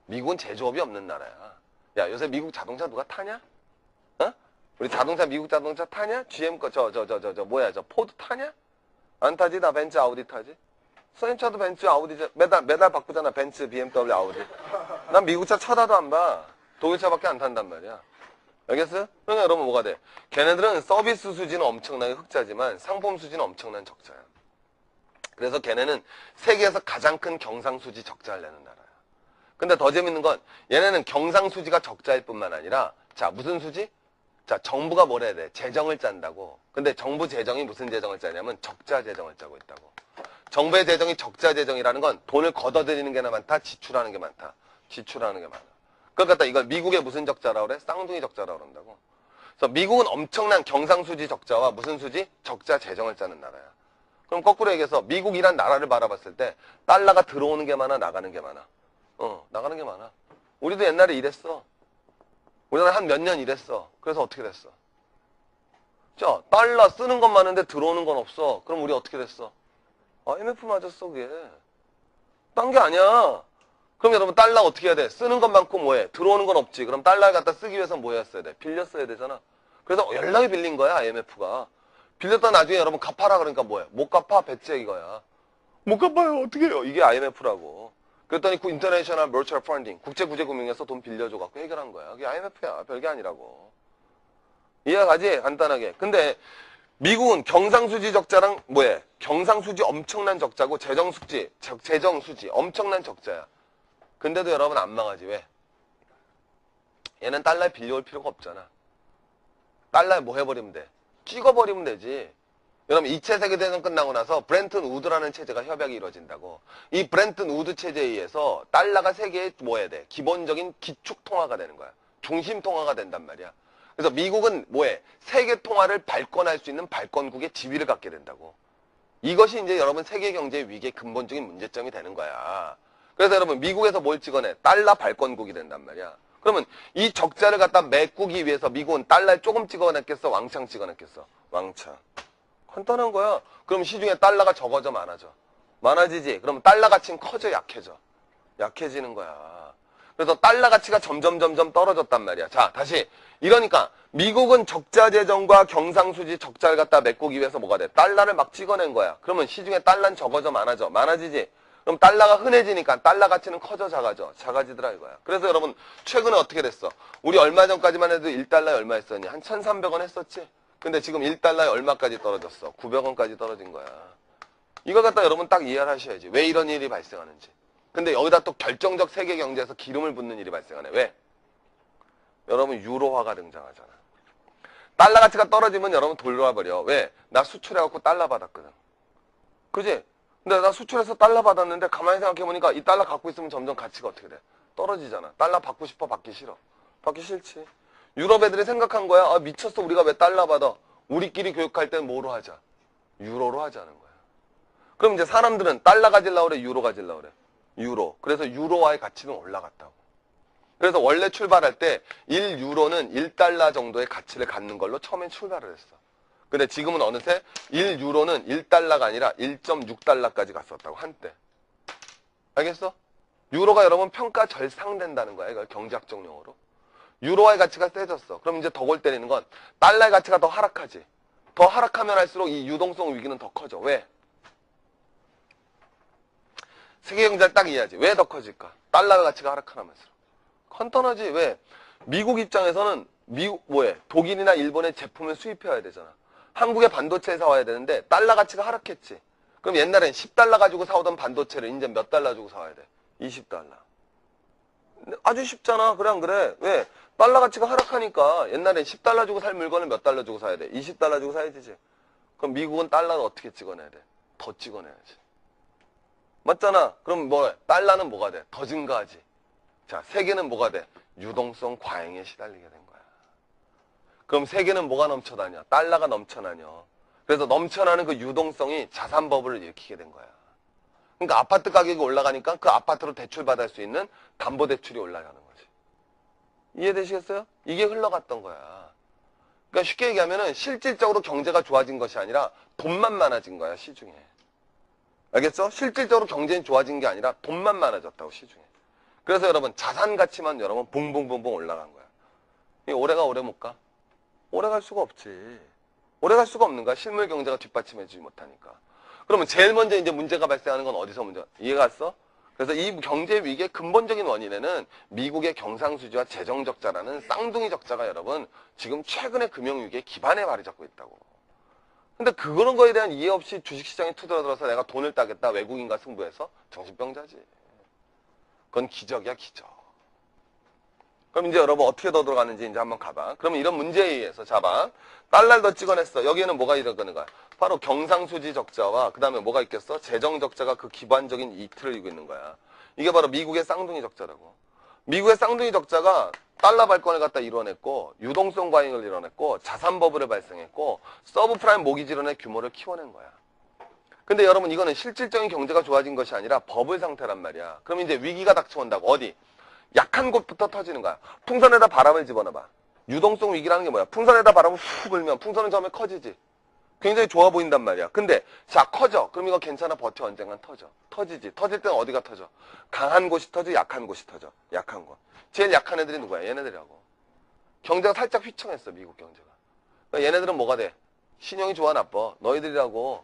미국은 제조업이 없는 나라야. 야, 요새 미국 자동차 누가 타냐? 어? 우리 자동차, 미국 자동차 타냐? GM 거, 뭐야, 포드 타냐? 안 타지? 나 벤츠, 아우디 타지? 선생님 차도 벤츠, 아우디, 매달 바꾸잖아. 벤츠, BMW, 아우디. 난 미국 차 쳐다도 안 봐. 독일 차밖에 안 탄단 말이야. 알겠어요? 그러니까 여러분 뭐가 돼? 걔네들은 서비스 수지는 엄청나게 흑자지만 상품 수지는 엄청난 적자야. 그래서 걔네는 세계에서 가장 큰 경상수지 적자를 내는 나라야. 근데 더 재밌는 건 얘네는 경상수지가 적자일 뿐만 아니라 자 무슨 수지? 자 정부가 뭘 해야 돼? 재정을 짠다고. 근데 정부 재정이 무슨 재정을 짜냐면 적자 재정을 짜고 있다고. 정부의 재정이 적자 재정이라는 건 돈을 걷어들이는 게 많다, 지출하는 게 많다. 지출하는 게 많아. 그러니까 이걸 미국의 무슨 적자라고 그래? 쌍둥이 적자라고 그런다고. 그래서 미국은 엄청난 경상수지 적자와 무슨 수지? 적자 재정을 짜는 나라야. 그럼 거꾸로 얘기해서 미국이란 나라를 바라봤을 때 달러가 들어오는 게 많아, 나가는 게 많아? 나가는 게 많아. 우리도 옛날에 이랬어. 우리나라 한 몇 년 이랬어. 그래서 어떻게 됐어? 자, 달러 쓰는 건 많은데 들어오는 건 없어. 그럼 우리 어떻게 됐어? IMF 맞았어, 그게. 딴 게 아니야. 그럼 여러분 달러 어떻게 해야 돼? 쓰는 건 많고 뭐해? 들어오는 건 없지. 그럼 달러를 갖다 쓰기 위해서 뭐 했어야 돼? 빌렸어야 되잖아. 그래서 연락이 빌린 거야, IMF가. 빌렸다 나중에 여러분 갚아라 그러니까 뭐해? 못 갚아, 배째 이거야. 못 갚아요, 어떻게 해요? 이게 IMF라고. 그랬더니 인터내셔널 머처럴 펀딩, 국제구제금융에서 돈 빌려줘갖고 해결한 거야. 그게 IMF야. 별게 아니라고. 이해가 가지? 간단하게. 근데 미국은 경상수지 적자랑 뭐해? 경상수지 엄청난 적자고 재정수지 엄청난 적자야. 근데도 여러분 안 망하지. 왜? 얘는 달러에 빌려올 필요가 없잖아. 달러에 뭐 해버리면 돼? 찍어버리면 되지. 여러분 2차 세계대전 끝나고 나서 브렌튼 우드라는 체제가 협약이 이루어진다고. 이 브렌튼 우드 체제에 의해서 달러가 세계에 뭐 해야 돼? 기본적인 기축통화가 되는 거야. 중심통화가 된단 말이야. 그래서 미국은 뭐해? 세계 통화를 발권할 수 있는 발권국의 지위를 갖게 된다고. 이것이 이제 여러분 세계 경제 위기의 근본적인 문제점이 되는 거야. 그래서 여러분 미국에서 뭘 찍어내? 달러 발권국이 된단 말이야. 그러면 이 적자를 갖다 메꾸기 위해서 미국은 달러에 조금 찍어냈겠어? 왕창 찍어냈겠어? 왕창. 간단한 거야. 그럼 시중에 달러가 적어져 많아져? 많아지지? 그럼 달러 가치는 커져 약해져? 약해지는 거야. 그래서 달러 가치가 점점 떨어졌단 말이야. 자, 다시. 이러니까 미국은 적자 재정과 경상수지 적자를 갖다 메꾸기 위해서 뭐가 돼? 달러를 막 찍어낸 거야. 그러면 시중에 달러는 적어져 많아져? 많아지지? 그럼 달러가 흔해지니까 달러 가치는 커져 작아져? 작아지더라 이거야. 그래서 여러분 최근에 어떻게 됐어? 우리 얼마 전까지만 해도 1달러에 얼마 했었니? 한 1,300원 했었지? 근데 지금 1달러에 얼마까지 떨어졌어? 900원까지 떨어진 거야. 이걸 갖다 여러분 딱 이해를 하셔야지. 왜 이런 일이 발생하는지. 근데 여기다 또 결정적 세계 경제에서 기름을 붓는 일이 발생하네. 왜? 여러분 유로화가 등장하잖아. 달러 가치가 떨어지면 여러분 돌려와 버려. 왜? 나 수출해갖고 달러 받았거든. 그지? 근데 나 수출해서 달러 받았는데 가만히 생각해보니까 이 달러 갖고 있으면 점점 가치가 어떻게 돼? 떨어지잖아. 달러 받고 싶어? 받기 싫어? 받기 싫지. 유럽 애들이 생각한 거야. 아, 미쳤어. 우리가 왜 달러 받아? 우리끼리 교육할 땐 뭐로 하자? 유로로 하자는 거야. 그럼 이제 사람들은 달러 가질라 그래? 유로 가질라 그래? 유로. 그래서 유로화의 가치는 올라갔다고. 그래서 원래 출발할 때 1유로는 1달러 정도의 가치를 갖는 걸로 처음엔 출발을 했어. 근데 지금은 어느새 1유로는 1달러가 아니라 1.6달러까지 갔었다고, 한때. 알겠어? 유로가 여러분 평가 절상된다는 거야. 이걸 경제학적 용어로. 유로화의 가치가 세졌어. 그럼 이제 더 골 때리는 건 달러의 가치가 더 하락하지. 더 하락하면 할수록 이 유동성 위기는 더 커져. 왜? 세계 경제를 딱 이해하지. 왜 더 커질까? 달러의 가치가 하락하면서. 간단하지. 왜? 미국 입장에서는 독일이나 일본의 제품을 수입해야 되잖아. 한국의 반도체 사와야 되는데 달러 가치가 하락했지. 그럼 옛날엔 10달러 가지고 사오던 반도체를 이제 몇 달러 주고 사와야 돼? 20달러. 아주 쉽잖아. 그래 안 그래? 왜? 달러 가치가 하락하니까 옛날엔 10달러 주고 살 물건을 몇 달러 주고 사야 돼? 20달러 주고 사야 되지. 그럼 미국은 달러를 어떻게 찍어내야 돼? 더 찍어내야지. 맞잖아. 그럼 달러는 뭐가 돼? 더 증가하지. 자, 세계는 뭐가 돼? 유동성 과잉에 시달리게 된 거야. 그럼 세계는 뭐가 넘쳐나냐? 달러가 넘쳐나냐. 그래서 넘쳐나는 그 유동성이 자산 버블을 일으키게 된 거야. 그러니까 아파트 가격이 올라가니까 그 아파트로 대출받을 수 있는 담보대출이 올라가는 거지. 이해되시겠어요? 이게 흘러갔던 거야. 그러니까 쉽게 얘기하면은 실질적으로 경제가 좋아진 것이 아니라 돈만 많아진 거야, 시중에. 알겠죠? 실질적으로 경제는 좋아진 게 아니라 돈만 많아졌다고, 시중에. 그래서 여러분 자산 가치만 여러분 붕붕붕붕 올라간 거야. 이 오래가 오래 못 가? 오래 갈 수가 없지. 오래 갈 수가 없는 거야. 실물 경제가 뒷받침해주지 못하니까. 그러면 제일 먼저 이제 문제가 발생하는 건 어디서 문제? 이해가 갔어? 그래서 이 경제 위기의 근본적인 원인에는 미국의 경상수지와 재정적자라는 쌍둥이 적자가 여러분 지금 최근의 금융위기의 기반에 발이 잡고 있다고. 근데 그런 거에 대한 이해 없이 주식시장에 투자들어서 내가 돈을 따겠다 외국인과 승부해서 정신병자지. 그건 기적이야, 기적. 그럼 이제 여러분 어떻게 더 들어가는지 이제 한번 가봐. 그러면 이런 문제에 의해서 잡아. 달러를 더 찍어냈어. 여기에는 뭐가 일어나는 거야? 바로 경상수지 적자와 그 다음에 뭐가 있겠어? 재정 적자가 그 기반적인 이틀을 이루고 있는 거야. 이게 바로 미국의 쌍둥이 적자라고. 미국의 쌍둥이 적자가 달러 발권을 갖다 이뤄냈고 유동성 과잉을 이뤄냈고 자산 버블을 발생했고 서브프라임 모기지론의 규모를 키워낸 거야. 근데 여러분 이거는 실질적인 경제가 좋아진 것이 아니라 버블 상태란 말이야. 그럼 이제 위기가 닥쳐온다고. 어디? 약한 곳부터 터지는 거야. 풍선에다 바람을 집어넣어봐. 유동성 위기라는 게 뭐야? 풍선에다 바람을 훅 불면 풍선은 처음에 커지지. 굉장히 좋아 보인단 말이야. 근데 자 커져. 그럼 이거 괜찮아. 버텨. 언젠간 터져. 터지지. 터질 때는 어디가 터져? 강한 곳이 터져? 약한 곳이 터져? 약한 곳. 제일 약한 애들이 누구야? 얘네들이라고. 경제가 살짝 휘청했어. 미국 경제가. 그러니까 얘네들은 뭐가 돼? 신용이 좋아 나빠? 너희들이라고.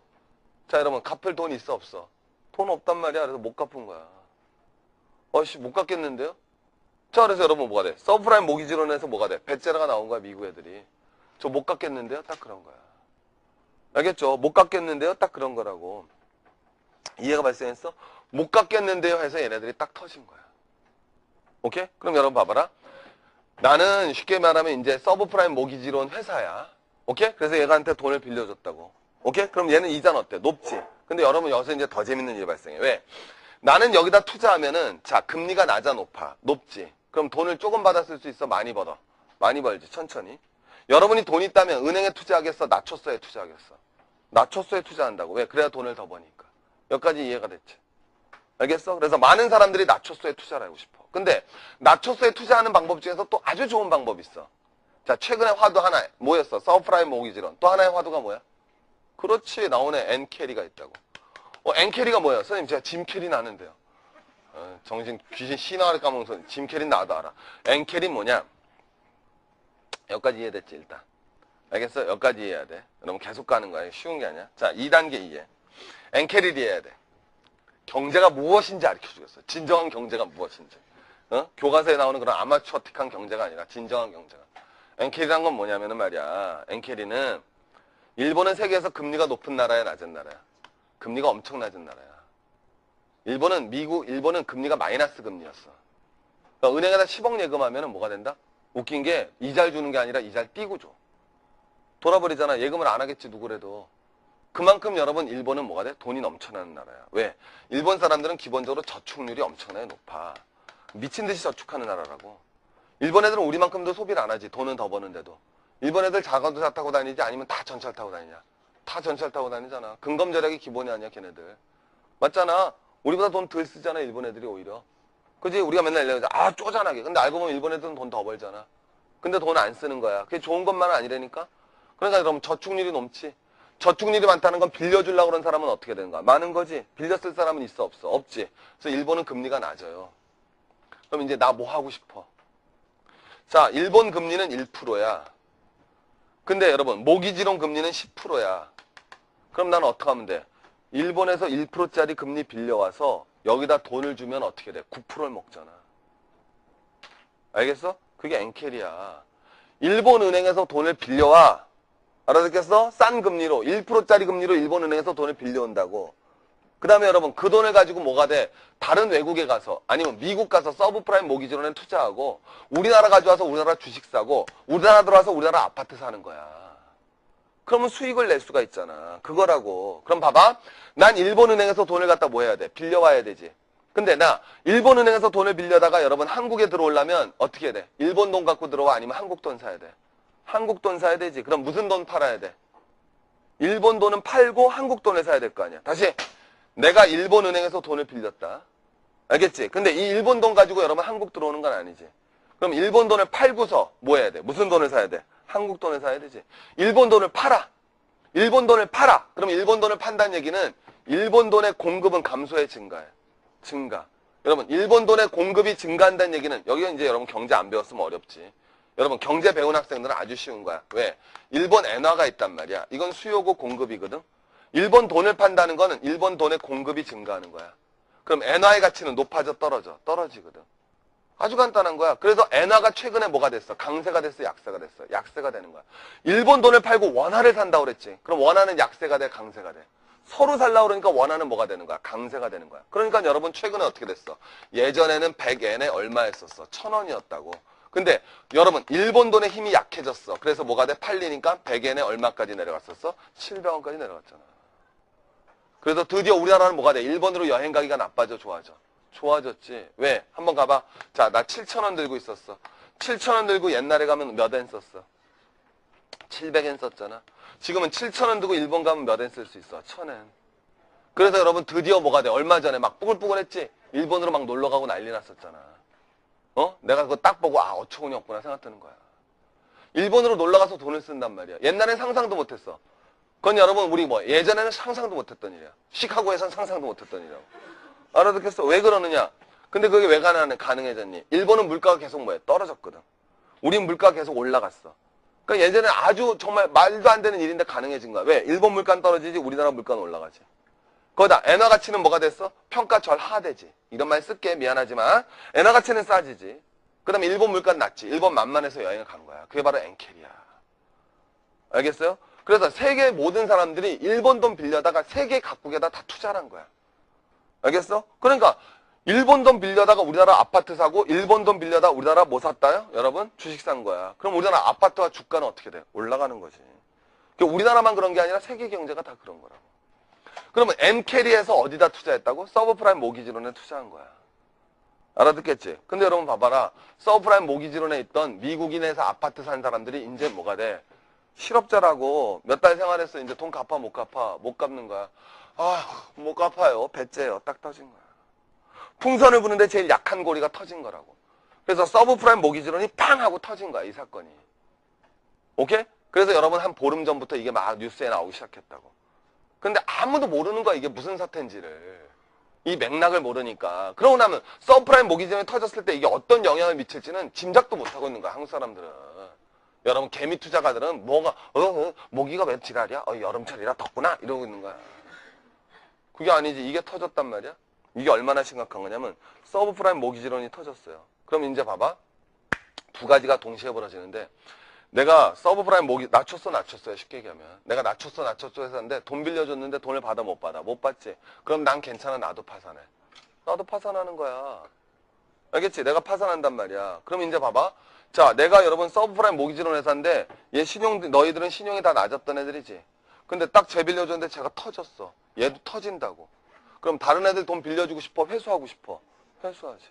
자 여러분 갚을 돈 있어 없어? 돈 없단 말이야. 그래서 못 갚은 거야. 어씨 못 갚겠는데요? 자 그래서 여러분 뭐가 돼? 서브프라임 모기지론에서 뭐가 돼? 배째라가 나온 거야. 미국 애들이. 저 못 갚겠는데요? 딱 그런 거야. 알겠죠? 못 갚겠는데요? 딱 그런 거라고. 이해가 발생했어? 못 갚겠는데요? 해서 얘네들이 딱 터진 거야. 오케이? 그럼 여러분 봐봐라. 나는 쉽게 말하면 이제 서브프라임 모기지론 회사야. 오케이? 그래서 얘가한테 돈을 빌려줬다고. 오케이? 그럼 얘는 이자는 어때? 높지? 근데 여러분 여기서 이제 더 재밌는 일이 발생해. 왜? 나는 여기다 투자하면은 자 금리가 낮아 높아. 높지? 그럼 돈을 조금 받았을 수 있어? 많이 벌어? 많이 벌지. 천천히. 여러분이 돈 있다면 은행에 투자하겠어? 나초서에 투자하겠어? 나초서에 투자한다고. 왜? 그래야 돈을 더 버니까. 여기까지 이해가 됐지? 알겠어? 그래서 많은 사람들이 나초서에 투자를 하고 싶어. 근데 나초서에 투자하는 방법 중에서 또 아주 좋은 방법이 있어. 자, 최근에 화두 하나 뭐였어? 서브프라임 모기지론. 또 하나의 화두가 뭐야? 그렇지, 나오네. 엔캐리가 있다고. 엔캐리가 뭐야? 선생님, 제가 짐 캐리는 아는데요. 정신 귀신 신화를 까먹은 소리. 짐 캐리는 나도 알아. 엔캐리 뭐냐? 여기까지 이해됐지, 일단. 알겠어? 여기까지 이해해야 돼. 여러분 계속 가는 거야. 쉬운 게 아니야. 자, 2단계 이해. 엔캐리를 이해해야 돼. 경제가 무엇인지 가르쳐주겠어. 진정한 경제가 무엇인지. 교과서에 나오는 그런 아마추어틱한 경제가 아니라 진정한 경제가. 엔캐리란 건 뭐냐면은 말이야. 엔캐리는 일본은 세계에서 금리가 높은 나라야, 낮은 나라야? 금리가 엄청 낮은 나라야. 일본은 금리가 마이너스 금리였어. 그러니까 은행에다 10억 예금하면 뭐가 된다? 웃긴 게 이자를 주는 게 아니라 이자를 띄고 줘. 돌아버리잖아. 예금을 안 하겠지, 누구래도. 그만큼 여러분 일본은 뭐가 돼? 돈이 넘쳐나는 나라야. 왜? 일본 사람들은 기본적으로 저축률이 엄청나게 높아. 미친 듯이 저축하는 나라라고. 일본 애들은 우리만큼도 소비를 안 하지. 돈은 더 버는데도. 일본 애들 자가도차 타고 다니지 아니면 다 전철 타고 다니냐? 다 전철 타고 다니잖아. 근검절약이 기본이 아니야, 걔네들. 맞잖아. 우리보다 돈 덜 쓰잖아, 일본 애들이 오히려. 그지? 우리가 맨날 얘기하자. 쪼잔하게. 근데 알고 보면 일본 애들은 돈 더 벌잖아. 근데 돈 안 쓰는 거야. 그게 좋은 것만은 아니라니까? 그러니까 그럼 저축률이 높지. 저축률이 많다는 건 빌려주려고 그런 사람은 어떻게 되는 거야? 많은 거지. 빌려 쓸 사람은 있어, 없어? 없지. 그래서 일본은 금리가 낮아요. 그럼 이제 나 뭐 하고 싶어? 자, 일본 금리는 1%야. 근데 여러분, 모기지론 금리는 10%야. 그럼 나는 어떻게 하면 돼? 일본에서 1%짜리 금리 빌려와서 여기다 돈을 주면 어떻게 돼? 9%를 먹잖아. 알겠어? 그게 엔캐리야. 일본 은행에서 돈을 빌려와. 알아듣겠어? 싼 금리로, 1%짜리 금리로 일본 은행에서 돈을 빌려온다고. 그 다음에 여러분, 그 돈을 가지고 뭐가 돼? 다른 외국에 가서, 아니면 미국 가서 서브프라임 모기지론에 투자하고, 우리나라 가져와서 우리나라 주식 사고, 우리나라 들어와서 우리나라 아파트 사는 거야. 그러면 수익을 낼 수가 있잖아. 그거라고. 그럼 봐봐. 난 일본 은행에서 돈을 갖다 뭐 해야 돼? 빌려와야 되지. 근데 나 일본 은행에서 돈을 빌려다가 여러분 한국에 들어오려면 어떻게 해야 돼? 일본 돈 갖고 들어와? 아니면 한국 돈 사야 돼? 한국 돈 사야 되지. 그럼 무슨 돈 팔아야 돼? 일본 돈은 팔고 한국 돈을 사야 될 거 아니야. 다시. 내가 일본 은행에서 돈을 빌렸다. 알겠지? 근데 이 일본 돈 가지고 여러분 한국 들어오는 건 아니지. 그럼 일본 돈을 팔고서 뭐 해야 돼? 무슨 돈을 사야 돼? 한국 돈을 사야 되지. 일본 돈을 팔아. 일본 돈을 팔아. 그럼 일본 돈을 판다는 얘기는 일본 돈의 공급은 감소해, 증가해? 증가. 여러분, 일본 돈의 공급이 증가한다는 얘기는, 여기가 이제 여러분 경제 안 배웠으면 어렵지. 여러분 경제 배운 학생들은 아주 쉬운 거야. 왜? 일본 엔화가 있단 말이야. 이건 수요고 공급이거든. 일본 돈을 판다는 거는 일본 돈의 공급이 증가하는 거야. 그럼 엔화의 가치는 높아져, 떨어져? 떨어지거든. 아주 간단한 거야. 그래서 엔화가 최근에 뭐가 됐어? 강세가 됐어, 약세가 됐어? 약세가 되는 거야. 일본 돈을 팔고 원화를 산다고 그랬지. 그럼 원화는 약세가 돼, 강세가 돼? 서로 살라고 그러니까 원화는 뭐가 되는 거야? 강세가 되는 거야. 그러니까 여러분 최근에 어떻게 됐어? 예전에는 100엔에 얼마였었어? 1000원이었다고. 근데 여러분 일본 돈의 힘이 약해졌어. 그래서 뭐가 돼? 팔리니까 100엔에 얼마까지 내려갔었어? 700원까지 내려갔잖아. 그래서 드디어 우리나라는 뭐가 돼? 일본으로 여행 가기가 나빠져, 좋아져? 좋아졌지. 왜? 한번 가봐. 자, 나 7,000원 들고 있었어. 7,000원 들고 옛날에 가면 몇 엔 썼어? 700엔 썼잖아. 지금은 7,000원 들고 일본 가면 몇 엔 쓸 수 있어? 1,000엔. 그래서 여러분 드디어 뭐가 돼? 얼마 전에 막 뽀글뽀글했지? 일본으로 막 놀러 가고 난리 났었잖아. 내가 그거 딱 보고 어처구니 없구나 생각드는 거야. 일본으로 놀러 가서 돈을 쓴단 말이야. 옛날엔 상상도 못했어. 그건 여러분 우리 예전에는 상상도 못했던 일이야. 시카고에선 상상도 못했던 일이라고. 알아듣겠어? 왜 그러느냐? 근데 그게 왜 가능해졌니? 일본은 물가가 계속 떨어졌거든. 우린 물가가 계속 올라갔어. 그러니까 예전에 아주 정말 말도 안 되는 일인데 가능해진 거야. 왜? 일본 물가는 떨어지지 우리나라 물가는 올라가지. 거기다 엔화 가치는 뭐가 됐어? 평가 절하되지. 이런 말 쓸게, 미안하지만 엔화 가치는 싸지지. 그 다음에 일본 물가는 낮지. 일본 만만해서 여행을 간 거야. 그게 바로 엔캐리야. 알겠어요? 그래서 세계 모든 사람들이 일본 돈 빌려다가 세계 각국에다 다 투자를 한 거야. 알겠어? 그러니까 일본 돈 빌려다가 우리나라 아파트 사고 일본 돈 빌려다 우리나라 뭐 샀다요? 여러분 주식 산 거야. 그럼 우리나라 아파트와 주가는 어떻게 돼? 올라가는 거지. 그러니까 우리나라만 그런 게 아니라 세계 경제가 다 그런 거라고. 그러면 엔캐리에서 어디다 투자했다고? 서브프라임 모기지론에 투자한 거야. 알아듣겠지? 근데 여러분 봐봐라. 서브프라임 모기지론에 있던 미국인에서 아파트 산 사람들이 이제 뭐가 돼? 실업자라고 몇 달 생활했어. 이제 돈 갚아 못 갚아? 못 갚는 거야. 아, 못 갚아요. 배째요. 딱 터진 거야. 풍선을 부는데 제일 약한 고리가 터진 거라고. 그래서 서브프라임 모기지론이 팡 하고 터진 거야. 이 사건이. 오케이? 그래서 여러분 한 보름 전부터 이게 막 뉴스에 나오기 시작했다고. 근데 아무도 모르는 거야. 이게 무슨 사태인지를. 이 맥락을 모르니까. 그러고 나면 서브프라임 모기지론이 터졌을 때 이게 어떤 영향을 미칠지는 짐작도 못하고 있는 거야. 한국 사람들은. 여러분 개미 투자가들은 뭐가 모기가 왜 지랄이야? 여름철이라 덥구나 이러고 있는 거야. 그게 아니지. 이게 터졌단 말이야. 이게 얼마나 심각한 거냐면 서브프라임 모기지론이 터졌어요. 그럼 이제 봐봐. 두 가지가 동시에 벌어지는데 내가 서브프라임 낮췄어요. 쉽게 얘기하면. 내가 낮췄어 해서 하는데 돈 빌려줬는데 돈을 받아 못 받아? 못 받지. 그럼 난 괜찮아. 나도 파산해. 나도 파산하는 거야. 알겠지? 내가 파산한단 말이야. 그럼 이제 봐봐. 자, 내가 여러분 서브프라임 모기지론 회사인데 얘 너희들은 신용이 다 낮았던 애들이지. 근데 딱 쟤 빌려줬는데 쟤가 터졌어. 얘도 터진다고. 그럼 다른 애들 돈 빌려주고 싶어? 회수하고 싶어? 회수하지.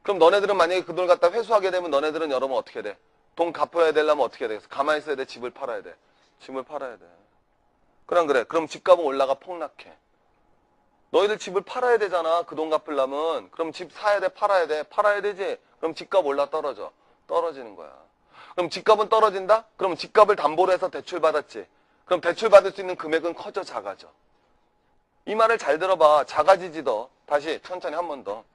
그럼 너네들은 만약에 그 돈을 갖다 회수하게 되면 너네들은 여러분 어떻게 돼? 돈 갚아야 되려면 어떻게 돼? 가만히 있어야 돼? 집을 팔아야 돼? 집을 팔아야 돼. 그래. 그럼 집값은 올라가 폭락해. 너희들 집을 팔아야 되잖아. 그 돈 갚으려면. 그럼 집 사야 돼? 팔아야 돼? 팔아야 되지? 그럼 집값 올라 떨어져. 떨어지는 거야. 그럼 집값은 떨어진다? 그럼 집값을 담보로 해서 대출 받았지. 그럼 대출 받을 수 있는 금액은 커져 작아져. 이 말을 잘 들어봐. 작아지지 더. 다시 천천히 한 번 더.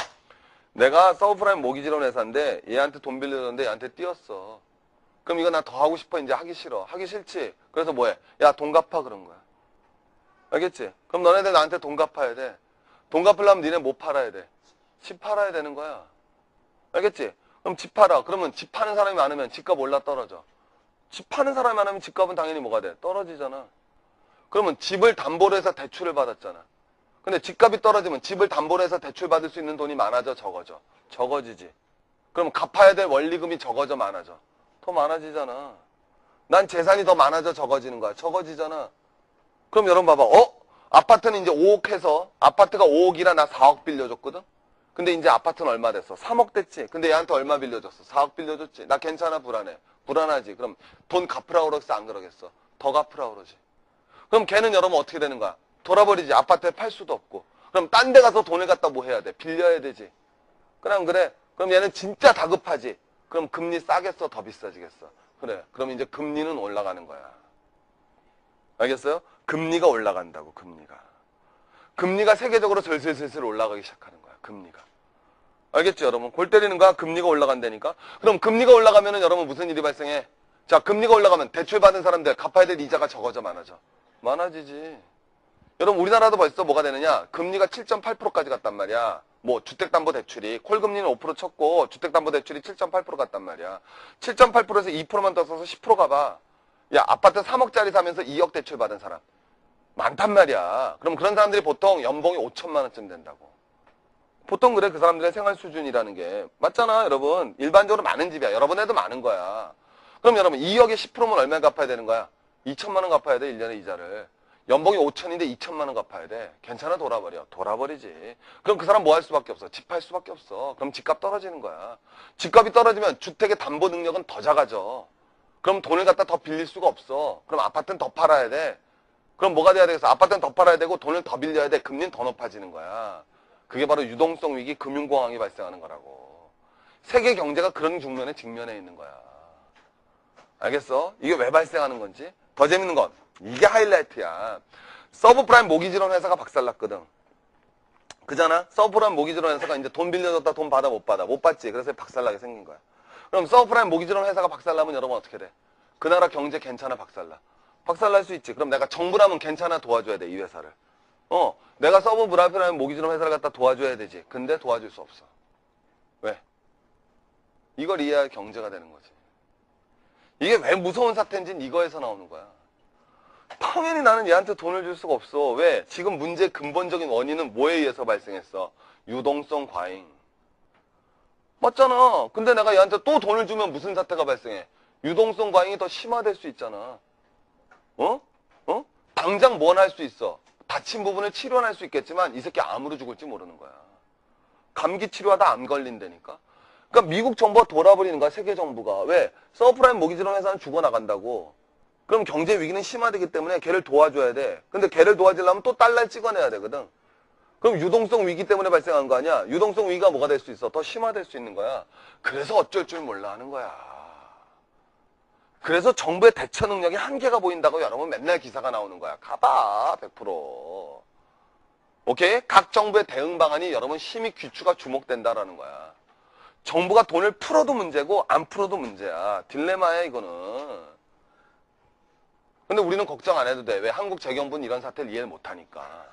내가 서브프라임 모기지론 회사인데 얘한테 돈 빌려줬는데 얘한테 띄었어. 그럼 이거 나 더 하고 싶어? 이제 하기 싫어. 하기 싫지? 그래서 뭐해? 야, 돈 갚아 그런 거야. 알겠지? 그럼 너네들 나한테 돈 갚아야 돼. 돈 갚으려면 니네 뭐 팔아야 돼? 집 팔아야 되는 거야. 알겠지? 그럼 집 팔아. 그러면 집 파는 사람이 많으면 집값 올라 떨어져. 집 파는 사람이 많으면 집값은 당연히 뭐가 돼? 떨어지잖아. 그러면 집을 담보로 해서 대출을 받았잖아. 근데 집값이 떨어지면 집을 담보로 해서 대출 받을 수 있는 돈이 많아져, 적어져? 적어지지. 그럼 갚아야 될 원리금이 적어져, 많아져? 더 많아지잖아. 난 재산이 더 많아져, 적어지는 거야. 적어지잖아. 그럼 여러분 봐봐. 아파트는 이제 5억 해서 아파트가 5억이라 나 4억 빌려줬거든? 근데 이제 아파트는 얼마 됐어? 3억 됐지? 근데 얘한테 얼마 빌려줬어? 4억 빌려줬지? 나 괜찮아, 불안해? 불안하지? 그럼 돈 갚으라고 그러겠어, 안 그러겠어? 더 갚으라고 그러지. 그럼 걔는 여러분 어떻게 되는 거야? 돌아버리지. 아파트에 팔 수도 없고. 그럼 딴 데 가서 돈을 갖다 뭐 해야 돼? 빌려야 되지. 그래. 그럼 얘는 진짜 다급하지. 그럼 금리 싸겠어? 더 비싸지겠어? 그래. 그럼 이제 금리는 올라가는 거야. 알겠어요? 금리가 올라간다고, 금리가. 금리가 세계적으로 슬슬 올라가기 시작하는 거야, 금리가. 알겠죠, 여러분? 골 때리는 거야? 금리가 올라간다니까? 그럼 금리가 올라가면은 여러분 무슨 일이 발생해? 자, 금리가 올라가면 대출 받은 사람들 갚아야 될 이자가 적어져, 많아져? 많아지지. 여러분, 우리나라도 벌써 뭐가 되느냐? 금리가 7.8%까지 갔단 말이야. 뭐, 주택담보대출이. 콜금리는 5% 쳤고, 주택담보대출이 7.8% 갔단 말이야. 7.8%에서 2%만 더 써서 10% 가봐. 야, 아파트 3억짜리 사면서 2억 대출 받은 사람. 많단 말이야. 그럼 그런 사람들이 보통 연봉이 5천만 원쯤 된다고. 보통 그래, 그 사람들의 생활 수준이라는 게. 맞잖아, 여러분. 일반적으로 많은 집이야. 여러분 애도 많은 거야. 그럼 여러분, 2억에 10%면 얼마 갚아야 되는 거야? 2천만 원 갚아야 돼, 1년에 이자를. 연봉이 5천인데 2천만 원 갚아야 돼. 괜찮아, 돌아버려. 돌아버리지. 그럼 그 사람 뭐 할 수밖에 없어? 집 팔 수밖에 없어. 그럼 집값 떨어지는 거야. 집값이 떨어지면 주택의 담보 능력은 더 작아져. 그럼 돈을 갖다 더 빌릴 수가 없어. 그럼 아파트는 더 팔아야 돼. 그럼 뭐가 돼야 되겠어? 아파트는 더 팔아야 되고 돈을 더 빌려야 돼. 금리는 더 높아지는 거야. 그게 바로 유동성 위기, 금융공황이 발생하는 거라고. 세계 경제가 그런 국면에 직면해 있는 거야. 알겠어? 이게 왜 발생하는 건지? 더 재밌는 건 이게 하이라이트야. 서브프라임 모기지론 회사가 박살났거든. 그잖아? 서브프라임 모기지론 회사가 이제 돈 빌려줬다 돈 받아 못 받아. 못 받지. 그래서 박살나게 생긴 거야. 그럼 서브프라임 모기지론 회사가 박살나면 여러분 어떻게 돼? 그 나라 경제 괜찮아, 박살나? 박살날 수 있지. 그럼 내가 정부라면 괜찮아, 도와줘야 돼, 이 회사를. 내가 서브프라임 모기지론 회사를 갖다 도와줘야 되지. 근데 도와줄 수 없어. 왜? 이걸 이해할 경제가 되는 거지. 이게 왜 무서운 사태인지는 이거에서 나오는 거야. 당연히 나는 얘한테 돈을 줄 수가 없어. 왜? 지금 문제의 근본적인 원인은 뭐에 의해서 발생했어? 유동성 과잉. 맞잖아. 근데 내가 얘한테 또 돈을 주면 무슨 사태가 발생해? 유동성 과잉이 더 심화될 수 있잖아. 당장 뭘 할 수 있어? 다친 부분을 치료할 수 있겠지만 이 새끼 암으로 죽을지 모르는 거야. 감기 치료하다 암 걸린다니까. 그러니까 미국 정부가 돌아버리는 거야, 세계 정부가. 왜? 서브프라임 모기지론 회사는 죽어나간다고. 그럼 경제 위기는 심화되기 때문에 걔를 도와줘야 돼. 근데 걔를 도와주려면 또 달러를 찍어내야 되거든. 그럼 유동성 위기 때문에 발생한 거 아니야? 유동성 위기가 뭐가 될 수 있어? 더 심화될 수 있는 거야. 그래서 어쩔 줄 몰라 하는 거야. 그래서 정부의 대처 능력이 한계가 보인다고 여러분 맨날 기사가 나오는 거야. 가봐, 100%. 오케이? 각 정부의 대응 방안이 여러분 심히 귀추가 주목된다라는 거야. 정부가 돈을 풀어도 문제고 안 풀어도 문제야. 딜레마야 이거는. 근데 우리는 걱정 안 해도 돼. 왜? 한국 재경부는 이런 사태를 이해를 못하니까.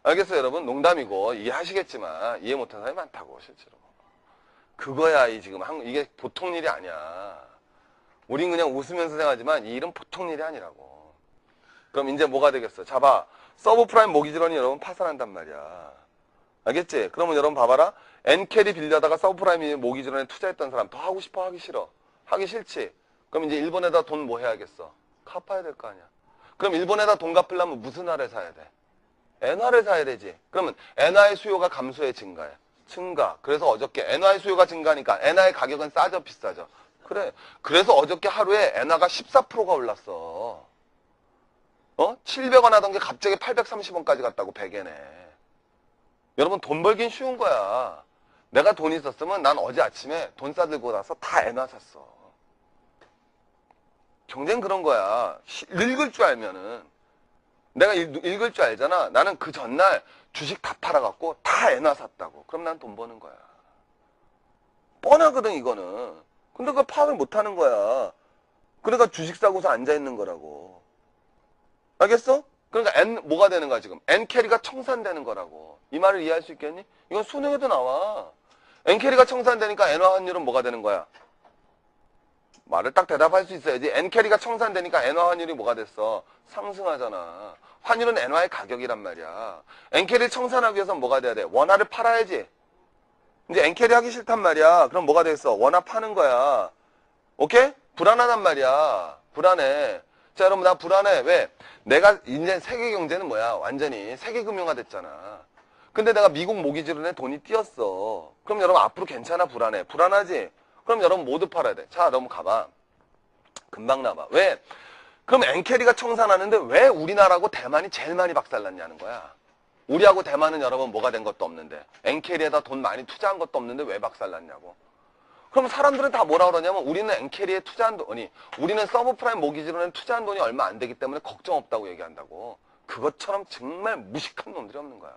알겠어요 여러분? 농담이고 이해하시겠지만 이해 못하는 사람이 많다고 실제로. 그거야 이게 보통 일이 아니야. 우린 그냥 웃으면서 생각하지만 이 일은 보통 일이 아니라고. 그럼 이제 뭐가 되겠어? 자봐. 서브프라임 모기지론이 여러분 파산한단 말이야. 알겠지? 그러면 여러분 봐봐라. 엔캐리 빌려다가 서브프라임 모기지론에 투자했던 사람 더 하고 싶어? 하기 싫어? 하기 싫지? 그럼 이제 일본에다 돈 뭐 해야겠어? 갚아야 될 거 아니야. 그럼 일본에다 돈 갚으려면 무슨 화를 사야 돼? 엔화를 사야 되지. 그러면 엔화의 수요가 감소해 증가해. 증가. 그래서 어저께 엔화의 수요가 증가하니까 엔화의 가격은 싸죠 비싸죠? 그래. 그래서 어저께 하루에 엔화가 14%가 올랐어. 700원 하던 게 갑자기 830원까지 갔다고 100엔에. 여러분 돈 벌긴 쉬운 거야. 내가 돈 있었으면 난 어제 아침에 돈 싸들고 나서 다 엔화 샀어. 경제는 그런 거야. 읽을 줄 알면은. 내가 읽을 줄 알잖아. 나는 그 전날 주식 다 팔아갖고 다 엔화 샀다고. 그럼 난 돈 버는 거야. 뻔하거든 이거는. 근데 그걸 파악을 못하는 거야. 그러니까 주식 사고서 앉아있는 거라고. 알겠어? 그러니까 뭐가 되는 거야 지금? N캐리가 청산되는 거라고. 이 말을 이해할 수 있겠니? 이건 수능에도 나와. N캐리가 청산되니까 엔화 환율은 뭐가 되는 거야? 말을 딱 대답할 수 있어야지. N캐리가 청산되니까 엔화 환율이 뭐가 됐어? 상승하잖아. 환율은 엔화의 가격이란 말이야. N캐리를 청산하기 위해서는 뭐가 돼야 돼? 원화를 팔아야지. 이제 N캐리 하기 싫단 말이야. 그럼 뭐가 되겠어? 원화 파는 거야. 오케이? 불안하단 말이야. 불안해. 자, 여러분 나 불안해. 왜? 내가 이제 세계 경제는 뭐야? 완전히 세계 금융화 됐잖아. 근데 내가 미국 모기지론에 돈이 뛰었어. 그럼 여러분 앞으로 괜찮아? 불안해? 불안하지? 그럼 여러분 모두 팔아야 돼. 자, 여러분 가봐. 금방 나봐. 왜? 그럼 엔캐리가 청산하는데 왜 우리나라하고 대만이 제일 많이 박살났냐는 거야. 우리하고 대만은 여러분 뭐가 된 것도 없는데 엔캐리에다 돈 많이 투자한 것도 없는데 왜 박살났냐고. 그럼 사람들은 다 뭐라 그러냐면 우리는 엔캐리에 투자한 돈이 우리는 서브프라임 모기지론에 투자한 돈이 얼마 안 되기 때문에 걱정 없다고 얘기한다고. 그것처럼 정말 무식한 놈들이 없는 거야.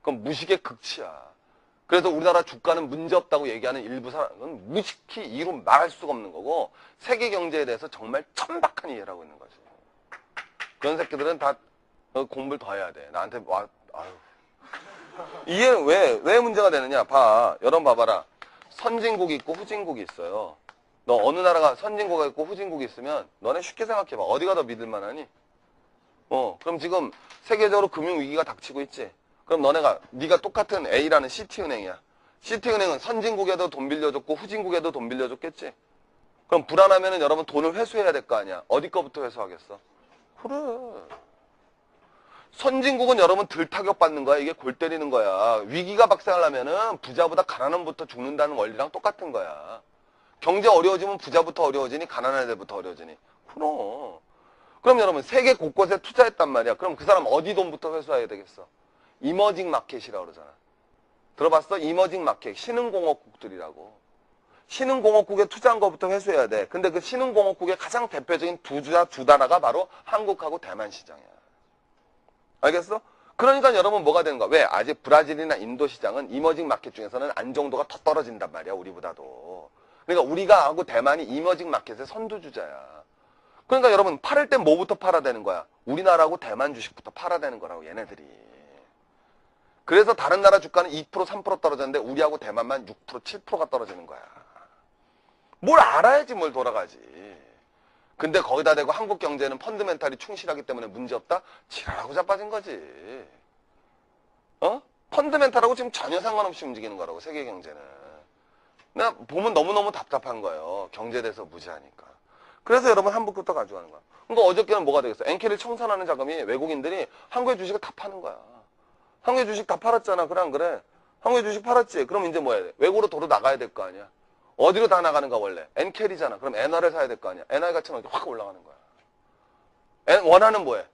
그건 무식의 극치야. 그래서 우리나라 주가는 문제없다고 얘기하는 일부 사람은 무식히 이루 말할 수가 없는 거고 세계 경제에 대해서 정말 천박한 이해를 하고 있는 거지. 그런 새끼들은 다 공부를 더 해야 돼. 나한테 아유. 이게 왜 문제가 되느냐? 봐. 여러분 봐봐라. 선진국이 있고 후진국이 있어요. 너 어느 나라가 선진국이 있고 후진국이 있으면 너네 쉽게 생각해봐. 어디가 더 믿을만 하니? 그럼 지금 세계적으로 금융위기가 닥치고 있지? 그럼 네가 똑같은 A라는 C티은행이야. C티은행은 선진국에도 돈 빌려줬고 후진국에도 돈 빌려줬겠지? 그럼 불안하면은 여러분 돈을 회수해야 될 거 아니야? 어디 거부터 회수하겠어? 그래. 선진국은 여러분 덜 타격받는 거야. 이게 골 때리는 거야. 위기가 발생하려면은 부자보다 가난한 놈부터 죽는다는 원리랑 똑같은 거야. 경제 어려워지면 부자부터 어려워지니 가난한 애들부터 어려워지니. 그럼 여러분 세계 곳곳에 투자했단 말이야. 그럼 그 사람 어디 돈부터 회수해야 되겠어? 이머징 마켓이라고 그러잖아. 들어봤어? 이머징 마켓. 신흥공업국들이라고. 신흥공업국에 투자한 것부터 회수해야 돼. 근데 그 신흥공업국의 가장 대표적인 두 나라가 바로 한국하고 대만 시장이야. 알겠어? 그러니까 여러분 뭐가 되는 거야? 왜? 아직 브라질이나 인도 시장은 이머징 마켓 중에서는 안정도가 더 떨어진단 말이야. 우리보다도. 그러니까 우리가 하고 대만이 이머징 마켓의 선두주자야. 그러니까 여러분 팔을 땐 뭐부터 팔아야 되는 거야? 우리나라하고 대만 주식부터 팔아야 되는 거라고 얘네들이. 그래서 다른 나라 주가는 2% 3% 떨어졌는데 우리하고 대만만 6% 7%가 떨어지는 거야. 뭘 알아야지 뭘 돌아가지. 근데 거기다 대고 한국 경제는 펀드멘탈이 충실하기 때문에 문제없다? 지랄하고 자빠진 거지. 펀드멘탈하고 지금 전혀 상관없이 움직이는 거라고 세계 경제는. 내가 보면 너무너무 답답한 거예요. 경제에 대해서 무지하니까. 그래서 여러분 한국부터 가져가는 거야. 그러니까 어저께는 뭐가 되겠어? 엔캐리를 청산하는 자금이 외국인들이 한국의 주식을 다 파는 거야. 한국에 주식 다 팔았잖아. 그래 안 그래? 한국에 주식 팔았지. 그럼 이제 뭐 해야 돼? 외국으로 도로 나가야 될 거 아니야. 어디로 다 나가는가 원래? 엔캐리잖아. 그럼 엔화를 사야 될 거 아니야. 엔화 가치는 확 올라가는 거야. 원화는 뭐해?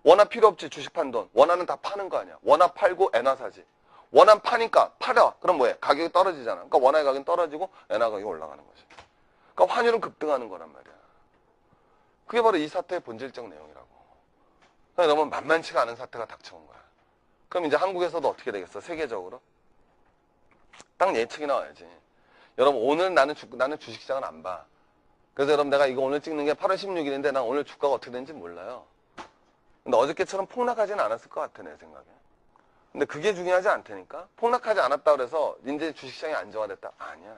원화 필요 없지. 주식 판 돈. 원화는 다 파는 거 아니야. 원화 팔고 엔화 사지. 원화 파니까 팔아. 그럼 뭐해? 가격이 떨어지잖아. 그러니까 원화의 가격이 떨어지고 엔화 가격이 올라가는 거지. 그러니까 환율은 급등하는 거란 말이야. 그게 바로 이 사태의 본질적 내용이라고. 그러니까 너무 만만치가 않은 사태가 닥쳐온 거야. 그럼 이제 한국에서도 어떻게 되겠어? 세계적으로? 딱 예측이 나와야지. 여러분 오늘 나는 주식시장을 안 봐. 그래서 여러분 내가 이거 오늘 찍는 게 8월 16일인데 난 오늘 주가가 어떻게 되는지 몰라요. 근데 어저께처럼 폭락하지는 않았을 것 같아 내 생각에. 근데 그게 중요하지 않다니까. 폭락하지 않았다 그래서 이제 주식시장이 안정화됐다. 아니야.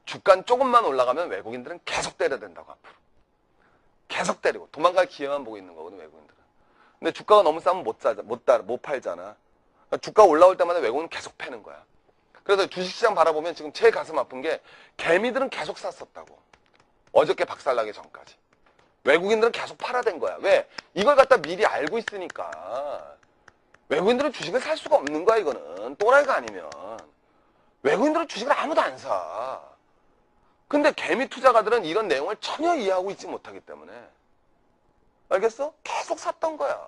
주가는 조금만 올라가면 외국인들은 계속 때려야 된다고 앞으로. 계속 때리고 도망갈 기회만 보고 있는 거거든 외국인들은. 근데 주가가 너무 싸면 못 팔잖아. 그러니까 주가 올라올 때마다 외국인은 계속 패는 거야. 그래서 주식시장 바라보면 지금 제일 가슴 아픈 게 개미들은 계속 샀었다고. 어저께 박살나기 전까지. 외국인들은 계속 팔아댄 거야. 왜? 이걸 갖다 미리 알고 있으니까. 외국인들은 주식을 살 수가 없는 거야 이거는. 또라이가 아니면. 외국인들은 주식을 아무도 안 사. 근데 개미 투자가들은 이런 내용을 전혀 이해하고 있지 못하기 때문에. 알겠어? 계속 샀던 거야.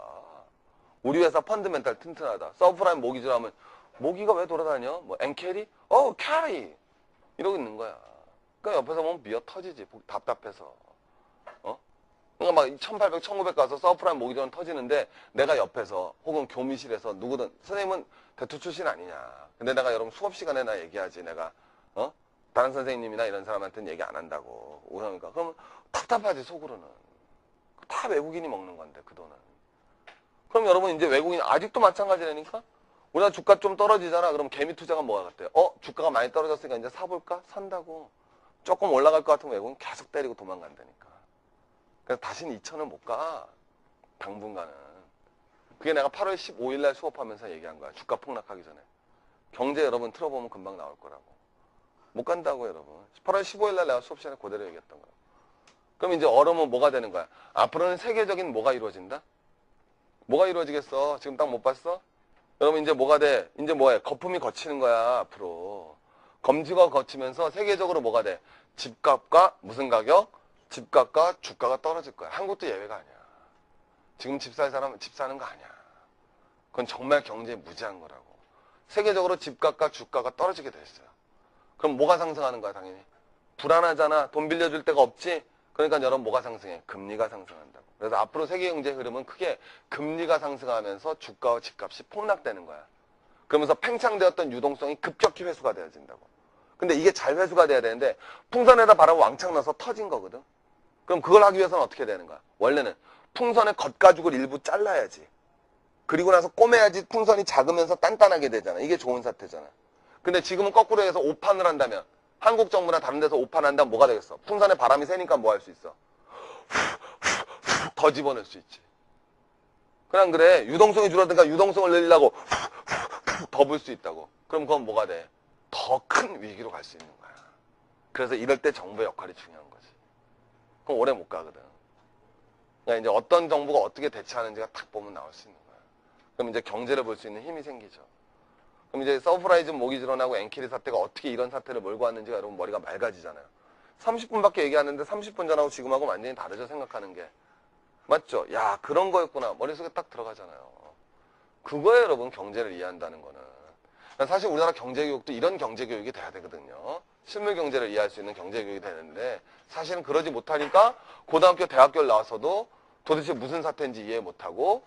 우리 회사 펀드멘탈 튼튼하다. 서브프라임 모기지로 하면 모기가 왜 돌아다녀? 뭐 엔캐리? 캐리! 이러고 있는 거야. 그러니까 옆에서 보면 미어 터지지. 답답해서. 그러니까 막 1800, 1900 가서 서브프라임 모기지로는 터지는데 내가 옆에서 혹은 교무실에서 누구든 선생님은 대투 출신 아니냐. 근데 내가 여러분 수업 시간에 나 얘기하지. 내가 다른 선생님이나 이런 사람한테는 얘기 안 한다고. 그러니까 그러면 답답하지 속으로는. 다 외국인이 먹는 건데 그 돈은. 그럼 여러분 이제 외국인 아직도 마찬가지라니까? 우리가 주가 좀 떨어지잖아. 그럼 개미 투자가 뭐가 같아요? 주가가 많이 떨어졌으니까 이제 사볼까? 산다고. 조금 올라갈 것 같으면 외국인 계속 때리고 도망간다니까. 그래서 다시는 2천을 못 가. 당분간은. 그게 내가 8월 15일 날 수업하면서 얘기한 거야. 주가 폭락하기 전에. 경제 여러분 틀어보면 금방 나올 거라고. 못 간다고 여러분. 8월 15일 날 내가 수업 시간에 그대로 얘기했던 거야. 그럼 이제 얼으면 뭐가 되는 거야? 앞으로는 세계적인 뭐가 이루어진다? 뭐가 이루어지겠어? 지금 딱 못 봤어? 여러분 이제 뭐가 돼? 이제 뭐해? 거품이 거치는 거야 앞으로. 검지가 거치면서 세계적으로 뭐가 돼? 집값과 무슨 가격? 집값과 주가가 떨어질 거야. 한국도 예외가 아니야. 지금 집 살 사람은 집 사는 거 아니야. 그건 정말 경제에 무지한 거라고. 세계적으로 집값과 주가가 떨어지게 돼 있어요. 그럼 뭐가 상승하는 거야 당연히? 불안하잖아. 돈 빌려줄 데가 없지? 그러니까 여러분 뭐가 상승해? 금리가 상승한다고. 그래서 앞으로 세계 경제 흐름은 크게 금리가 상승하면서 주가와 집값이 폭락되는 거야. 그러면서 팽창되었던 유동성이 급격히 회수가 되어진다고. 근데 이게 잘 회수가 돼야 되는데 풍선에다 바람 왕창 넣어서 터진 거거든. 그럼 그걸 하기 위해서는 어떻게 되는 거야? 원래는 풍선의 겉가죽을 일부 잘라야지. 그리고 나서 꼬매야지 풍선이 작으면서 단단하게 되잖아. 이게 좋은 사태잖아. 근데 지금은 거꾸로 해서 오판을 한다면 한국 정부나 다른 데서 오판한다면 뭐가 되겠어? 풍선에 바람이 새니까 뭐 할 수 있어? 더 집어넣을 수 있지. 그냥 그래. 유동성이 줄어드니까 유동성을 늘리려고 더 불 수 있다고. 그럼 그건 뭐가 돼? 더 큰 위기로 갈 수 있는 거야. 그래서 이럴 때 정부의 역할이 중요한 거지. 그럼 오래 못 가거든. 그러니까 이제 어떤 정부가 어떻게 대처하는지가 딱 보면 나올 수 있는 거야. 그럼 이제 경제를 볼 수 있는 힘이 생기죠. 그럼 이제 서프라이즈 모기지론하고 엔캐리 사태가 어떻게 이런 사태를 몰고 왔는지가 여러분 머리가 맑아지잖아요. 30분밖에 얘기하는데 30분 전하고 지금하고 완전히 다르죠, 생각하는 게. 맞죠? 야, 그런 거였구나. 머릿속에 딱 들어가잖아요. 그거예요, 여러분, 경제를 이해한다는 거는. 사실 우리나라 경제교육도 이런 경제교육이 돼야 되거든요. 실물 경제를 이해할 수 있는 경제교육이 되는데 사실은 그러지 못하니까 고등학교, 대학교를 나와서도 도대체 무슨 사태인지 이해 못하고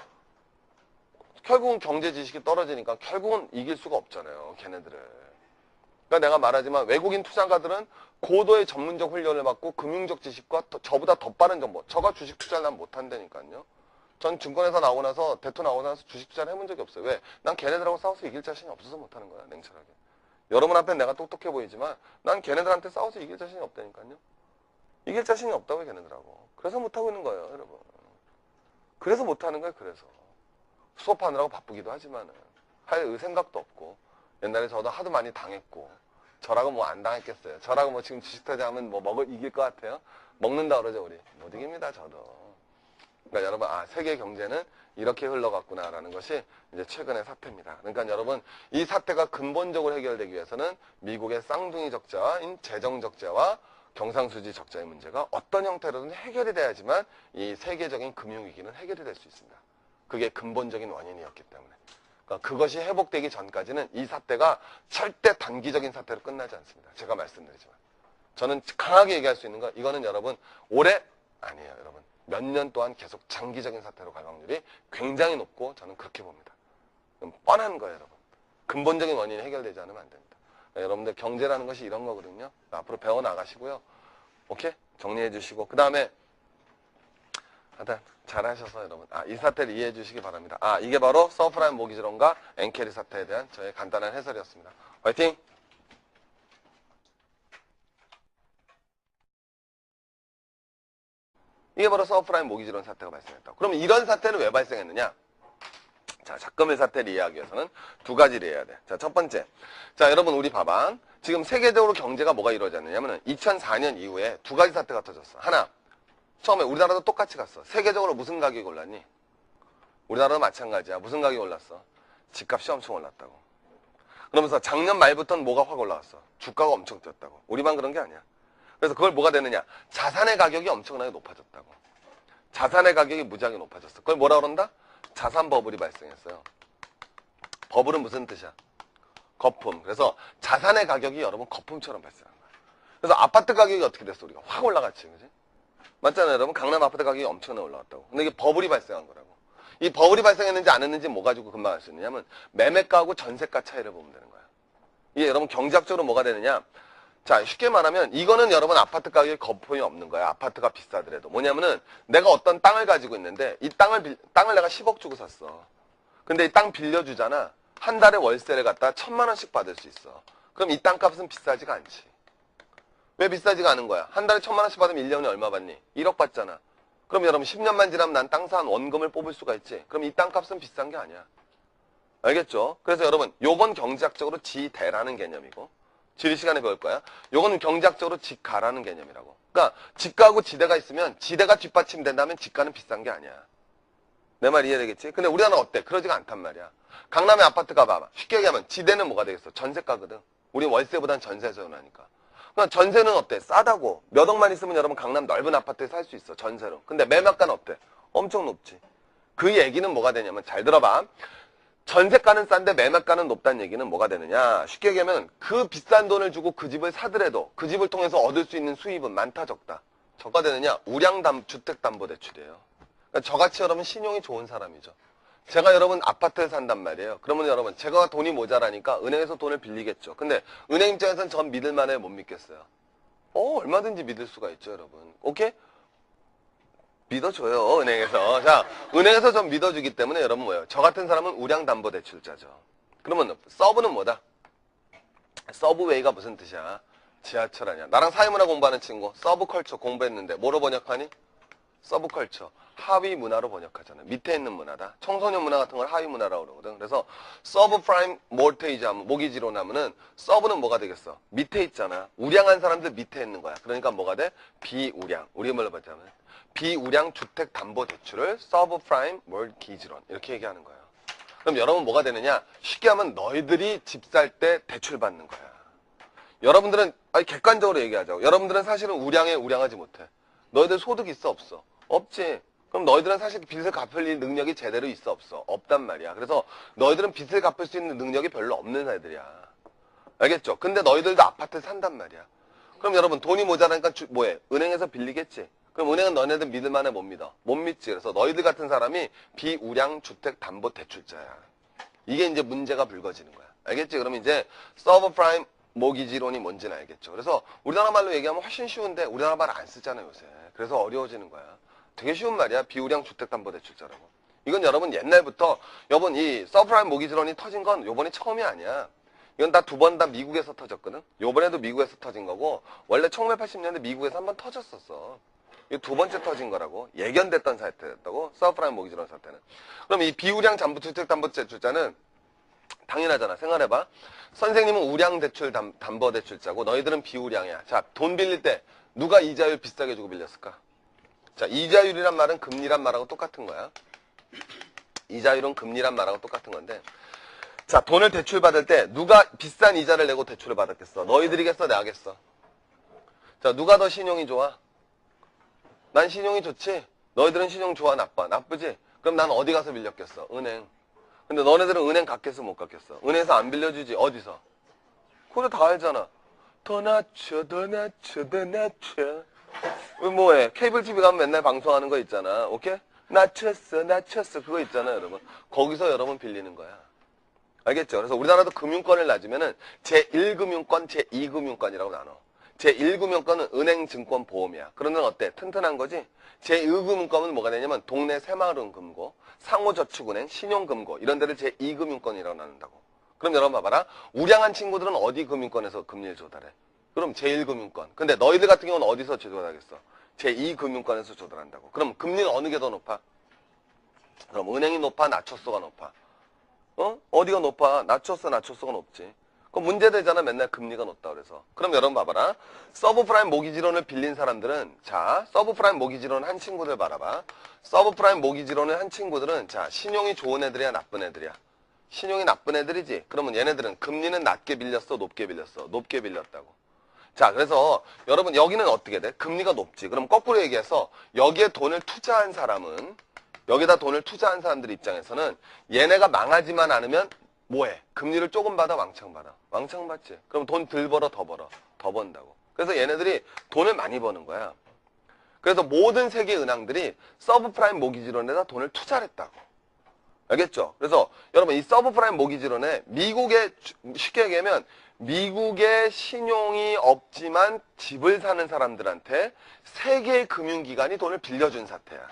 결국은 경제 지식이 떨어지니까 결국은 이길 수가 없잖아요, 걔네들을. 그러니까 내가 말하지만 외국인 투자가들은 고도의 전문적 훈련을 받고 금융적 지식과 저보다 더 빠른 정보. 저가 주식 투자를 난 못한다니까요. 전 증권에서 나오고 나서 대토 나오고 나서 주식 투자를 해본 적이 없어요. 왜? 난 걔네들하고 싸워서 이길 자신이 없어서 못하는 거야, 냉철하게. 여러분 앞에 내가 똑똑해 보이지만 난 걔네들한테 싸워서 이길 자신이 없다니까요. 이길 자신이 없다고요, 걔네들하고. 그래서 못하고 있는 거예요, 여러분. 그래서 못하는 거예요, 그래서. 수업하느라고 바쁘기도 하지만은 할 생각도 없고 옛날에 저도 하도 많이 당했고 저라고 뭐 안 당했겠어요. 저라고 뭐 지금 주식 투자하면 뭐 이길 것 같아요? 먹는다 그러죠 우리. 못 이깁니다 저도. 그러니까 여러분, 세계 경제는 이렇게 흘러갔구나라는 것이 이제 최근의 사태입니다. 그러니까 여러분, 이 사태가 근본적으로 해결되기 위해서는 미국의 쌍둥이 적자인 재정 적자와 경상수지 적자의 문제가 어떤 형태로든 해결이 돼야지만 이 세계적인 금융위기는 해결이 될 수 있습니다. 그게 근본적인 원인이었기 때문에. 그러니까 그것이 회복되기 전까지는 이 사태가 절대 단기적인 사태로 끝나지 않습니다. 제가 말씀드리지만. 저는 강하게 얘기할 수 있는 건 이거는 여러분 올해 아니에요. 여러분 몇 년 동안 계속 장기적인 사태로 갈 확률이 굉장히 높고 저는 그렇게 봅니다. 뻔한 거예요. 여러분. 근본적인 원인이 해결되지 않으면 안 됩니다. 여러분들 경제라는 것이 이런 거거든요. 앞으로 배워나가시고요. 오케이? 정리해 주시고 그 다음에 하여튼 잘하셔서 여러분 이 사태를 이해해 주시기 바랍니다. 이게 바로 서프라임 모기지론과 엔캐리 사태에 대한 저의 간단한 해설이었습니다. 화이팅! 이게 바로 서프라임 모기지론 사태가 발생했다. 그럼 이런 사태는 왜 발생했느냐? 자, 작금일 사태를 이해하기 위해서는 두 가지를 해야 돼. 자, 첫 번째. 자, 여러분 우리 봐봐. 지금 세계적으로 경제가 뭐가 이루어졌느냐면 2004년 이후에 두 가지 사태가 터졌어. 하나, 처음에 우리나라도 똑같이 갔어. 세계적으로 무슨 가격이 올랐니? 우리나라도 마찬가지야. 무슨 가격이 올랐어? 집값이 엄청 올랐다고. 그러면서 작년 말부터는 뭐가 확 올라갔어? 주가가 엄청 뛰었다고. 우리만 그런 게 아니야. 그래서 그걸 뭐가 되느냐? 자산의 가격이 엄청나게 높아졌다고. 자산의 가격이 무지하게 높아졌어. 그걸 뭐라 그런다? 자산 버블이 발생했어요. 버블은 무슨 뜻이야? 거품. 그래서 자산의 가격이 여러분 거품처럼 발생한 거야. 그래서 아파트 가격이 어떻게 됐어? 우리가 확 올라갔지. 그지? 맞잖아요. 여러분 강남 아파트 가격이 엄청나게 올라갔다고. 근데 이게 버블이 발생한 거라고. 이 버블이 발생했는지 안 했는지 뭐 가지고 금방 알 수 있느냐면 매매가하고 전세가 차이를 보면 되는 거야. 이게 여러분 경제학적으로 뭐가 되느냐? 자, 쉽게 말하면 이거는 여러분 아파트 가격에 거품이 없는 거야. 아파트가 비싸더라도. 뭐냐면은 내가 어떤 땅을 가지고 있는데 이 땅을 내가 10억 주고 샀어. 근데 이 땅 빌려주잖아. 한 달에 월세를 갖다 1,000만 원씩 받을 수 있어. 그럼 이 땅값은 비싸지가 않지. 왜 비싸지가 않은 거야? 한 달에 1,000만 원씩 받으면 1년에 얼마 받니? 1억 받잖아. 그럼 여러분 10년만 지나면 난 땅 산 원금을 뽑을 수가 있지. 그럼 이 땅값은 비싼 게 아니야. 알겠죠? 그래서 여러분 요건 경제학적으로 지대라는 개념이고 지리 시간에 배울 거야. 요건 경제학적으로 지가라는 개념이라고. 그러니까 지가하고 지대가 있으면 지대가 뒷받침된다면 지가는 비싼 게 아니야. 내 말 이해되겠지? 근데 우리나라는 어때? 그러지가 않단 말이야. 강남의 아파트 가봐. 쉽게 얘기하면 지대는 뭐가 되겠어? 전세가거든. 우리 월세보단 전세에서 나니까. 그러니까 전세는 어때? 싸다고. 몇 억만 있으면 여러분 강남 넓은 아파트에 살 수 있어. 전세로. 근데 매매가는 어때? 엄청 높지. 그 얘기는 뭐가 되냐면 잘 들어봐. 전세가는 싼데 매매가는 높다는 얘기는 뭐가 되느냐? 쉽게 얘기하면 그 비싼 돈을 주고 그 집을 사더라도 그 집을 통해서 얻을 수 있는 수입은 많다 적다. 저가 되느냐? 주택담보대출이에요. 그러니까 저같이 여러분 신용이 좋은 사람이죠. 제가 여러분 아파트에 산단 말이에요. 그러면 여러분 제가 돈이 모자라니까 은행에서 돈을 빌리겠죠. 근데 은행 입장에서는 전 믿을 만해 못 믿겠어요. 얼마든지 믿을 수가 있죠 여러분. 오케이? 믿어줘요 은행에서. 자, 은행에서 좀 믿어주기 때문에 여러분 뭐예요? 저 같은 사람은 우량담보대출자죠. 그러면 서브는 뭐다? 서브웨이가 무슨 뜻이야? 지하철 아니야. 나랑 사회문화 공부하는 친구 서브컬처 공부했는데 뭐로 번역하니? 서브컬처 하위 문화로 번역하잖아. 밑에 있는 문화다. 청소년 문화 같은 걸 하위 문화라고 그러거든. 그래서 서브프라임 모르테이지 하면 모기지론 하면은 서브는 뭐가 되겠어? 밑에 있잖아. 우량한 사람들 밑에 있는 거야. 그러니까 뭐가 돼? 비우량. 우리 말로 보자면 비우량 주택담보대출을 서브프라임 모기지론 이렇게 얘기하는 거예요. 그럼 여러분 뭐가 되느냐? 쉽게 하면 너희들이 집 살 때 대출 받는 거야. 여러분들은 객관적으로 얘기하자고. 여러분들은 사실은 우량에 우량하지 못해. 너희들 소득 있어 없어? 없지. 그럼 너희들은 사실 빚을 갚을 능력이 제대로 있어 없어? 없단 말이야. 그래서 너희들은 빚을 갚을 수 있는 능력이 별로 없는 애들이야. 알겠죠? 근데 너희들도 아파트에 산단 말이야. 그럼 여러분 돈이 모자라니까 뭐해? 은행에서 빌리겠지. 그럼 은행은 너네들 믿을 만해 못 믿어? 못 믿지. 그래서 너희들 같은 사람이 비우량 주택담보대출자야. 이게 이제 문제가 불거지는 거야. 알겠지? 그럼 이제 서브프라임 모기지론이 뭔지는 알겠죠. 그래서 우리나라 말로 얘기하면 훨씬 쉬운데 우리나라 말 안 쓰잖아요 요새. 그래서 어려워지는 거야. 되게 쉬운 말이야. 비우량 주택담보대출자라고. 이건 여러분 옛날부터 여러분 이 서브프라임 모기지론이 터진 건 요번이 처음이 아니야. 이건 다 두 번 다 미국에서 터졌거든. 요번에도 미국에서 터진 거고 원래 1980년대 미국에서 한번 터졌었어. 이거 두 번째 터진 거라고. 예견됐던 사태였다고. 서브프라임 모기지론 사태는. 그럼 이 비우량 주택담보대출자는 당연하잖아. 생각해봐. 선생님은 우량 대출 담보대출자고 너희들은 비우량이야. 자, 돈 빌릴 때 누가 이자율 비싸게 주고 빌렸을까? 자, 이자율이란 말은 금리란 말하고 똑같은 거야. 이자율은 금리란 말하고 똑같은 건데, 자, 돈을 대출받을 때 누가 비싼 이자를 내고 대출을 받았겠어? 너희들이겠어? 내가겠어? 자, 누가 더 신용이 좋아? 난 신용이 좋지? 너희들은 신용 좋아? 나빠? 나쁘지? 그럼 난 어디 가서 빌렸겠어? 은행. 근데 너네들은 은행 갔겠어? 못 갔겠어? 은행에서 안 빌려주지? 어디서? 그거 다 알잖아. 더 낮춰, 더 낮춰, 더 낮춰. 왜 뭐해? 케이블 TV 가면 맨날 방송하는 거 있잖아. 오케이? 낮췄어, 낮췄어. 그거 있잖아, 여러분. 거기서 여러분 빌리는 거야. 알겠죠? 그래서 우리나라도 금융권을 낮으면은 제1금융권, 제2금융권이라고 나눠. 제1금융권은 은행, 증권, 보험이야. 그런 데는 어때? 튼튼한 거지? 제2금융권은 뭐가 되냐면 동네 새마을은금고, 상호저축은행, 신용금고 이런 데를 제2금융권이라고 나눈다고. 그럼 여러분 봐봐라. 우량한 친구들은 어디 금융권에서 금리를 조달해? 그럼 제1금융권. 근데 너희들 같은 경우는 어디서 조달하겠어? 제2금융권에서 조달한다고. 그럼 금리는 어느 게 더 높아? 그럼 은행이 높아? 낮췄어가 높아? 어디가 높아? 낮췄어가 높지. 그럼 문제되잖아. 맨날 금리가 높다 그래서. 그럼 여러분 봐봐라. 서브프라임 모기지론을 빌린 사람들은, 자, 서브프라임 모기지론 한 친구들 바라봐. 서브프라임 모기지론을 한 친구들은, 자, 신용이 좋은 애들이야, 나쁜 애들이야? 신용이 나쁜 애들이지. 그러면 얘네들은 금리는 낮게 빌렸어, 높게 빌렸어? 높게 빌렸다고. 자, 그래서 여러분 여기는 어떻게 돼? 금리가 높지. 그럼 거꾸로 얘기해서 여기에 돈을 투자한 사람은, 여기다 돈을 투자한 사람들 입장에서는 얘네가 망하지만 않으면 뭐해? 금리를 조금 받아, 왕창 받아? 왕창 받지. 그럼 돈 덜 벌어, 더 벌어? 더 번다고. 그래서 얘네들이 돈을 많이 버는 거야. 그래서 모든 세계 은행들이 서브프라임 모기지론에다 돈을 투자를 했다고. 알겠죠? 그래서 여러분 이 서브프라임 모기지론에 미국의, 쉽게 얘기하면 미국의 신용이 없지만 집을 사는 사람들한테 세계 금융기관이 돈을 빌려준 사태야.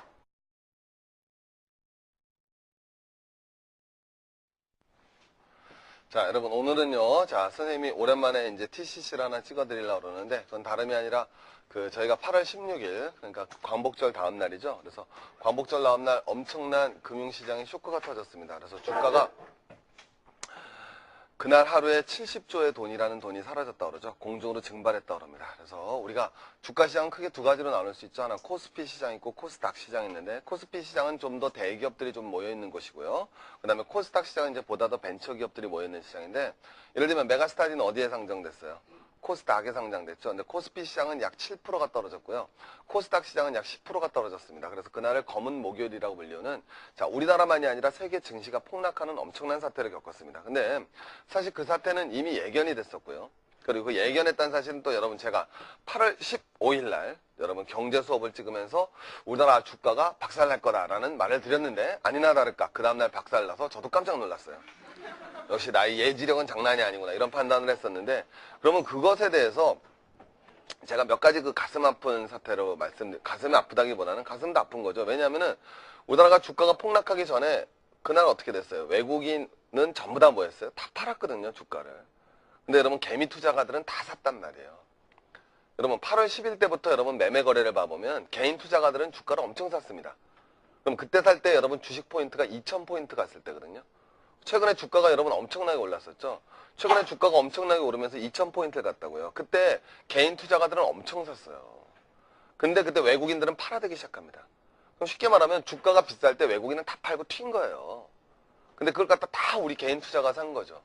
자, 여러분 오늘은요, 자, 선생님이 오랜만에 이제 TCC를 하나 찍어드리려고 그러는데, 그건 다름이 아니라 저희가 8월 16일, 그러니까 광복절 다음 날이죠. 그래서 광복절 다음 날 엄청난 금융시장에 쇼크가 터졌습니다. 그래서 주가가 그날 하루에 70조의 돈이라는 돈이 사라졌다 그러죠. 공중으로 증발했다 그럽니다. 그래서 우리가 주가 시장은 크게 두 가지로 나눌 수 있죠. 하나 코스피 시장 있고 코스닥 시장 있는데, 코스피 시장은 좀 더 대기업들이 좀 모여 있는 곳이고요. 그 다음에 코스닥 시장은 이제 보다 더 벤처 기업들이 모여 있는 시장인데, 예를 들면 메가스타디는 어디에 상장됐어요? 코스닥에 상장됐죠. 근데 코스피 시장은 약 7%가 떨어졌고요. 코스닥 시장은 약 10%가 떨어졌습니다. 그래서 그날을 검은 목요일이라고 불리우는, 자, 우리나라만이 아니라 세계 증시가 폭락하는 엄청난 사태를 겪었습니다. 근데 사실 그 사태는 이미 예견이 됐었고요. 그리고 그 예견했다는 사실은 또 여러분 제가 8월 15일 날 여러분 경제 수업을 찍으면서 우리나라 주가가 박살날 거다라는 말을 드렸는데, 아니나 다를까 그 다음날 박살나서 저도 깜짝 놀랐어요. 역시 나의 예지력은 장난이 아니구나, 이런 판단을 했었는데, 그러면 그것에 대해서 제가 몇 가지 그 가슴 아픈 사태로 가슴이 아프다기보다는 가슴도 아픈 거죠. 왜냐하면은 우리나라가 주가가 폭락하기 전에 그날 어떻게 됐어요? 외국인은 전부 다 뭐였어요? 다 팔았거든요, 주가를. 근데 여러분 개미 투자가들은 다 샀단 말이에요. 여러분 8월 10일 때부터 여러분 매매 거래를 봐보면 개인 투자가들은 주가를 엄청 샀습니다. 그럼 그때 살 때 여러분 주식 포인트가 2000포인트 갔을 때거든요. 최근에 주가가 여러분 엄청나게 올랐었죠. 최근에 주가가 엄청나게 오르면서 2000포인트를 갔다고요. 그때 개인 투자가들은 엄청 샀어요. 근데 그때 외국인들은 팔아대기 시작합니다. 그럼 쉽게 말하면 주가가 비쌀 때 외국인은 다 팔고 튄 거예요. 근데 그걸 갖다 다 우리 개인 투자가 산 거죠.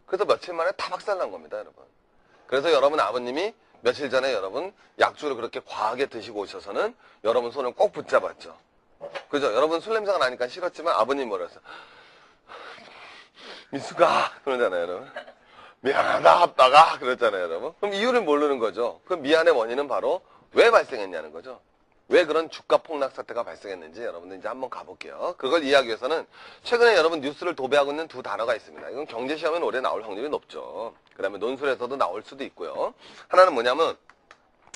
그래서 며칠 만에 다 박살난 겁니다, 여러분. 그래서 여러분 아버님이 며칠 전에 여러분 약주를 그렇게 과하게 드시고 오셔서는 여러분 손을 꼭 붙잡았죠. 그죠? 여러분 술 냄새가 나니까 싫었지만 아버님 뭐라 했어요? 미수가 그러잖아요, 여러분. 미안하다 아빠가 그랬잖아요, 여러분. 그럼 이유를 모르는 거죠. 그 미안의 원인은 바로 왜 발생했냐는 거죠. 왜 그런 주가 폭락 사태가 발생했는지 여러분들 이제 한번 가볼게요. 그걸 이해하기 위해서는 최근에 여러분 뉴스를 도배하고 있는 두 단어가 있습니다. 이건 경제시험엔 올해 나올 확률이 높죠. 그 다음에 논술에서도 나올 수도 있고요. 하나는 뭐냐면,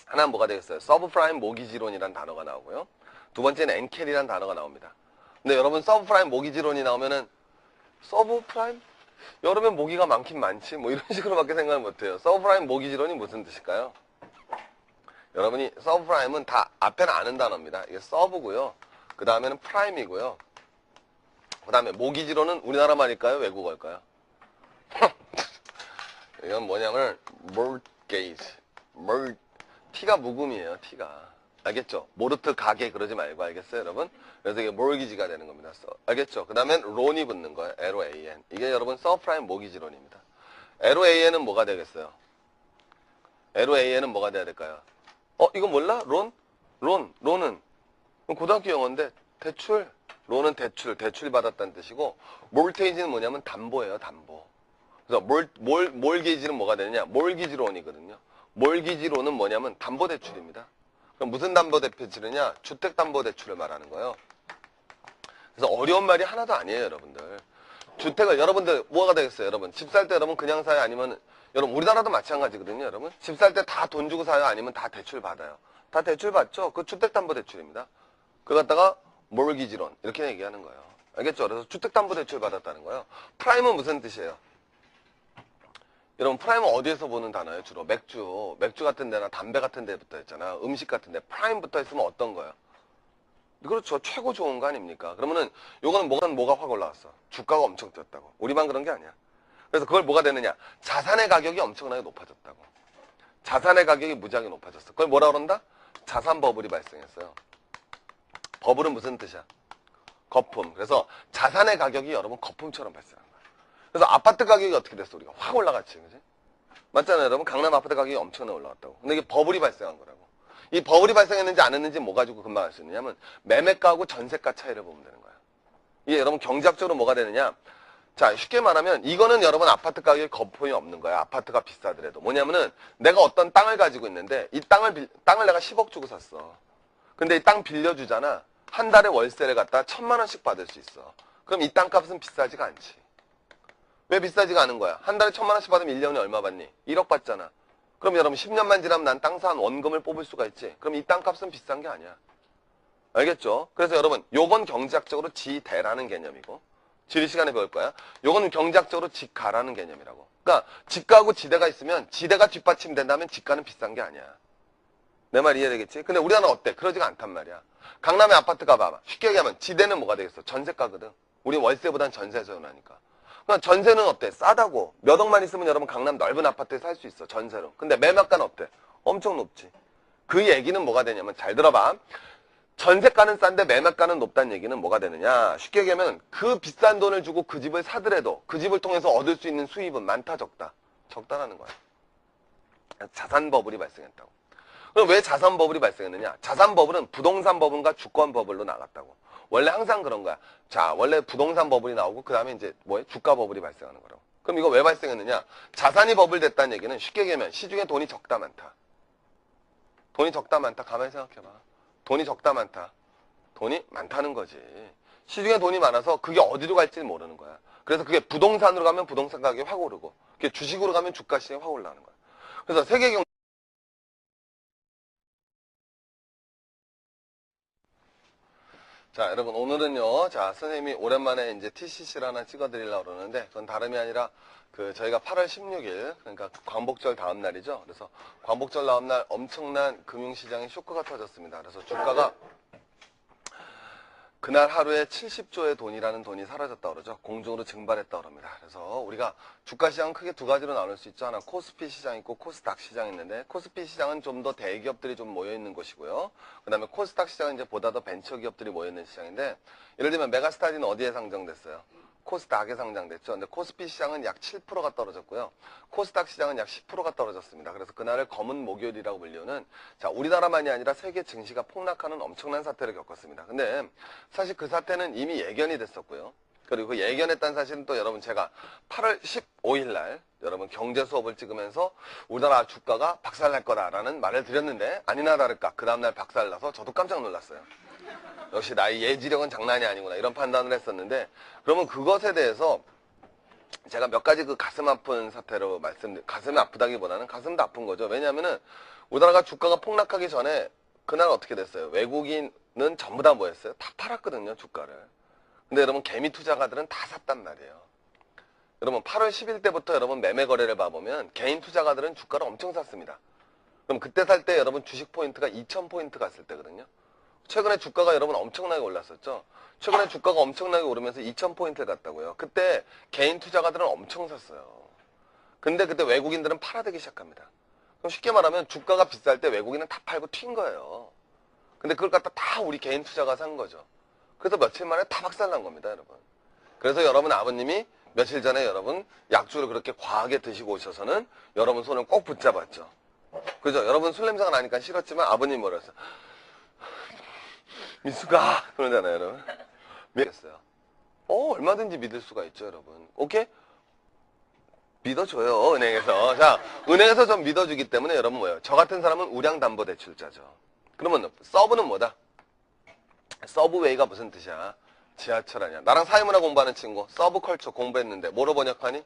하나는 뭐가 되겠어요? 서브프라임 모기지론이라는 단어가 나오고요. 두 번째는 엔켈이라는 단어가 나옵니다. 근데 여러분 서브프라임 모기지론이 나오면은 서브프라임? 여름엔 모기가 많긴 많지 뭐 이런 식으로밖에 생각을 못해요. 서브프라임 모기지론이 무슨 뜻일까요? 여러분이 서브프라임은 다 앞에는 아는 단어입니다. 이게 서브고요. 그 다음에는 프라임이고요. 그 다음에 모기지론은 우리나라 말일까요? 외국어일까요? 이건 뭐냐면 mortgage. T가 묵음이에요. T가. 알겠죠? 모르트 가게 그러지 말고, 알겠어요, 여러분? 그래서 이게 몰기지가 되는 겁니다. 알겠죠? 그 다음엔 론이 붙는 거예요. LOAN. 이게 여러분 서프라임 모기지론입니다. LOAN은 뭐가 되겠어요? LOAN은 뭐가 돼야 될까요? 이거 몰라? 론은 고등학교 영어인데 대출. 론은 대출 받았다는 뜻이고, 몰테이지는 뭐냐면 담보예요, 담보. 그래서 몰기지는 뭐가 되느냐? 몰기지론이거든요. 몰기지론은 뭐냐면 담보대출입니다. 그럼 무슨 담보대출이냐? 주택담보대출을 말하는 거예요. 그래서 어려운 말이 하나도 아니에요, 여러분들. 주택을, 여러분들 뭐가 되겠어요, 여러분? 집 살 때 여러분 그냥 사요? 아니면, 여러분 우리나라도 마찬가지거든요, 여러분. 집 살 때 다 돈 주고 사요? 아니면 다 대출 받아요? 다 대출 받죠? 그 주택담보대출입니다. 그걸 갖다가 몰기지론 이렇게 얘기하는 거예요. 알겠죠? 그래서 주택담보대출 받았다는 거예요. 프라임은 무슨 뜻이에요? 여러분 프라임은 어디에서 보는 단어예요? 주로 맥주 같은 데나 담배 같은 데 붙어 있잖아. 음식 같은 데 프라임 붙어 있으면 어떤 거예요? 그렇죠. 최고 좋은 거 아닙니까? 그러면은 요거는 뭐가 확 올라왔어? 주가가 엄청 뛰었다고. 우리만 그런 게 아니야. 그래서 그걸 뭐가 되느냐? 자산의 가격이 엄청나게 높아졌다고. 자산의 가격이 무지하게 높아졌어. 그걸 뭐라 그런다? 자산 버블이 발생했어요. 버블은 무슨 뜻이야? 거품. 그래서 자산의 가격이 여러분 거품처럼 발생한 거야. 그래서 아파트 가격이 어떻게 됐어? 우리가 확 올라갔지, 그지? 맞잖아요, 여러분. 강남 아파트 가격이 엄청나게 올라갔다고. 근데 이게 버블이 발생한 거라고. 이 버블이 발생했는지 안 했는지 뭐 가지고 금방 알 수 있느냐면 매매가하고 전세가 차이를 보면 되는 거야. 이게 여러분 경제학적으로 뭐가 되느냐? 자, 쉽게 말하면 이거는 여러분 아파트 가격에 거품이 없는 거야. 아파트가 비싸더라도. 뭐냐면은 내가 어떤 땅을 가지고 있는데 이 땅을 내가 10억 주고 샀어. 근데 이 땅 빌려주잖아. 한 달에 월세를 갖다 1,000만 원씩 받을 수 있어. 그럼 이 땅값은 비싸지가 않지. 왜 비싸지가 않은 거야? 한 달에 1,000만 원씩 받으면 1년에 얼마 받니? 1억 받잖아. 그럼 여러분 10년만 지나면 난 땅 산 원금을 뽑을 수가 있지. 그럼 이 땅값은 비싼 게 아니야. 알겠죠? 그래서 여러분 요건 경제학적으로 지대라는 개념이고 지리 시간에 배울 거야. 요건 경제학적으로 지가라는 개념이라고. 그러니까 지가하고 지대가 있으면 지대가 뒷받침된다면 지가는 비싼 게 아니야. 내 말 이해되겠지? 근데 우리나라는 어때? 그러지가 않단 말이야. 강남의 아파트 가봐봐. 쉽게 얘기하면 지대는 뭐가 되겠어? 전세가거든. 우리 월세보단 전세에서 연하니까. 그러니까 전세는 어때? 싸다고. 몇 억만 있으면 여러분 강남 넓은 아파트에 살 수 있어. 전세로. 근데 매매가는 어때? 엄청 높지. 그 얘기는 뭐가 되냐면 잘 들어봐. 전세가는 싼데 매매가는 높다는 얘기는 뭐가 되느냐. 쉽게 얘기하면 그 비싼 돈을 주고 그 집을 사더라도 그 집을 통해서 얻을 수 있는 수입은 많다 적다? 적다라는 거야. 자산 버블이 발생했다고. 그럼 왜 자산 버블이 발생했느냐? 자산 버블은 부동산 버블과 주권 버블로 나갔다고. 원래 항상 그런 거야. 자, 원래 부동산 버블이 나오고 그 다음에 이제 주가 버블이 발생하는 거라고. 그럼 이거 왜 발생했느냐? 자산이 버블 됐다는 얘기는 쉽게 얘기하면 시중에 돈이 적다 많다. 돈이 적다 많다. 가만히 생각해봐. 돈이 적다 많다. 돈이 많다는 거지. 시중에 돈이 많아서 그게 어디로 갈지 모르는 거야. 그래서 그게 부동산으로 가면 부동산 가격이 확 오르고 그게 주식으로 가면 주가 시장이 확 올라가는 거야. 그래서 세계 경제 자, 여러분, 오늘은요, 자, 선생님이 오랜만에 이제 TCC를 하나 찍어드리려고 그러는데, 그건 다름이 아니라, 저희가 8월 16일, 그러니까 광복절 다음 날이죠. 그래서 광복절 다음 날 엄청난 금융시장에 쇼크가 터졌습니다. 그래서 주가가 그날 하루에 70조의 돈이라는 돈이 사라졌다 그러죠. 공중으로 증발했다 그럽니다. 그래서 우리가 주가 시장은 크게 두 가지로 나눌 수 있죠. 하나 코스피 시장 있고 코스닥 시장 있는데 코스피 시장은 좀 더 대기업들이 좀 모여 있는 곳이고요. 그다음에 코스닥 시장은 이제 보다 더 벤처 기업들이 모여 있는 시장인데 예를 들면 메가스타디는 어디에 상장됐어요? 코스닥에 상장됐죠. 근데 코스피 시장은 약 7%가 떨어졌고요. 코스닥 시장은 약 10%가 떨어졌습니다. 그래서 그날을 검은 목요일이라고 불리우는 자, 우리나라만이 아니라 세계 증시가 폭락하는 엄청난 사태를 겪었습니다. 근데 사실 그 사태는 이미 예견이 됐었고요. 그리고 그 예견했다는 사실은 또 여러분 제가 8월 15일 날 여러분 경제 수업을 찍으면서 우리나라 주가가 박살날 거다라는 말을 드렸는데 아니나 다를까 그 다음날 박살나서 저도 깜짝 놀랐어요. 역시 나의 예지력은 장난이 아니구나 이런 판단을 했었는데 그러면 그것에 대해서 제가 몇 가지 그 가슴 아픈 사태로 가슴이 아프다기보다는 가슴도 아픈 거죠. 왜냐하면은 우리나라가 주가가 폭락하기 전에 그날 어떻게 됐어요? 외국인은 전부 다 뭐였어요? 다 팔았거든요, 주가를. 근데 여러분 개미 투자가들은 다 샀단 말이에요. 여러분 8월 10일 때부터 여러분 매매 거래를 봐보면 개인 투자가들은 주가를 엄청 샀습니다. 그럼 그때 살 때 여러분 주식 포인트가 2,000포인트 갔을 때거든요. 최근에 주가가 여러분 엄청나게 올랐었죠. 최근에 주가가 엄청나게 오르면서 2,000포인트를 갔다고요. 그때 개인 투자가들은 엄청 샀어요. 근데 그때 외국인들은 팔아대기 시작합니다. 그럼 쉽게 말하면 주가가 비쌀 때 외국인은 다 팔고 튄 거예요. 근데 그걸 갖다 다 우리 개인 투자가 산 거죠. 그래서 며칠 만에 다 박살난 겁니다, 여러분. 그래서 여러분 아버님이 며칠 전에 여러분 약주를 그렇게 과하게 드시고 오셔서는 여러분 손을 꼭 붙잡았죠. 그죠? 여러분 술 냄새가 나니까 싫었지만 아버님 뭐라 했어요? 미수가 그러잖아요, 여러분. 믿겠어요. 얼마든지 믿을 수가 있죠, 여러분. 오케이? 믿어줘요, 은행에서. 자, 은행에서 좀 믿어주기 때문에 여러분 뭐예요? 저 같은 사람은 우량담보대출자죠. 그러면 서브는 뭐다? 서브웨이가 무슨 뜻이야? 지하철 아니야. 나랑 사회문화 공부하는 친구 서브컬처 공부했는데 뭐로 번역하니?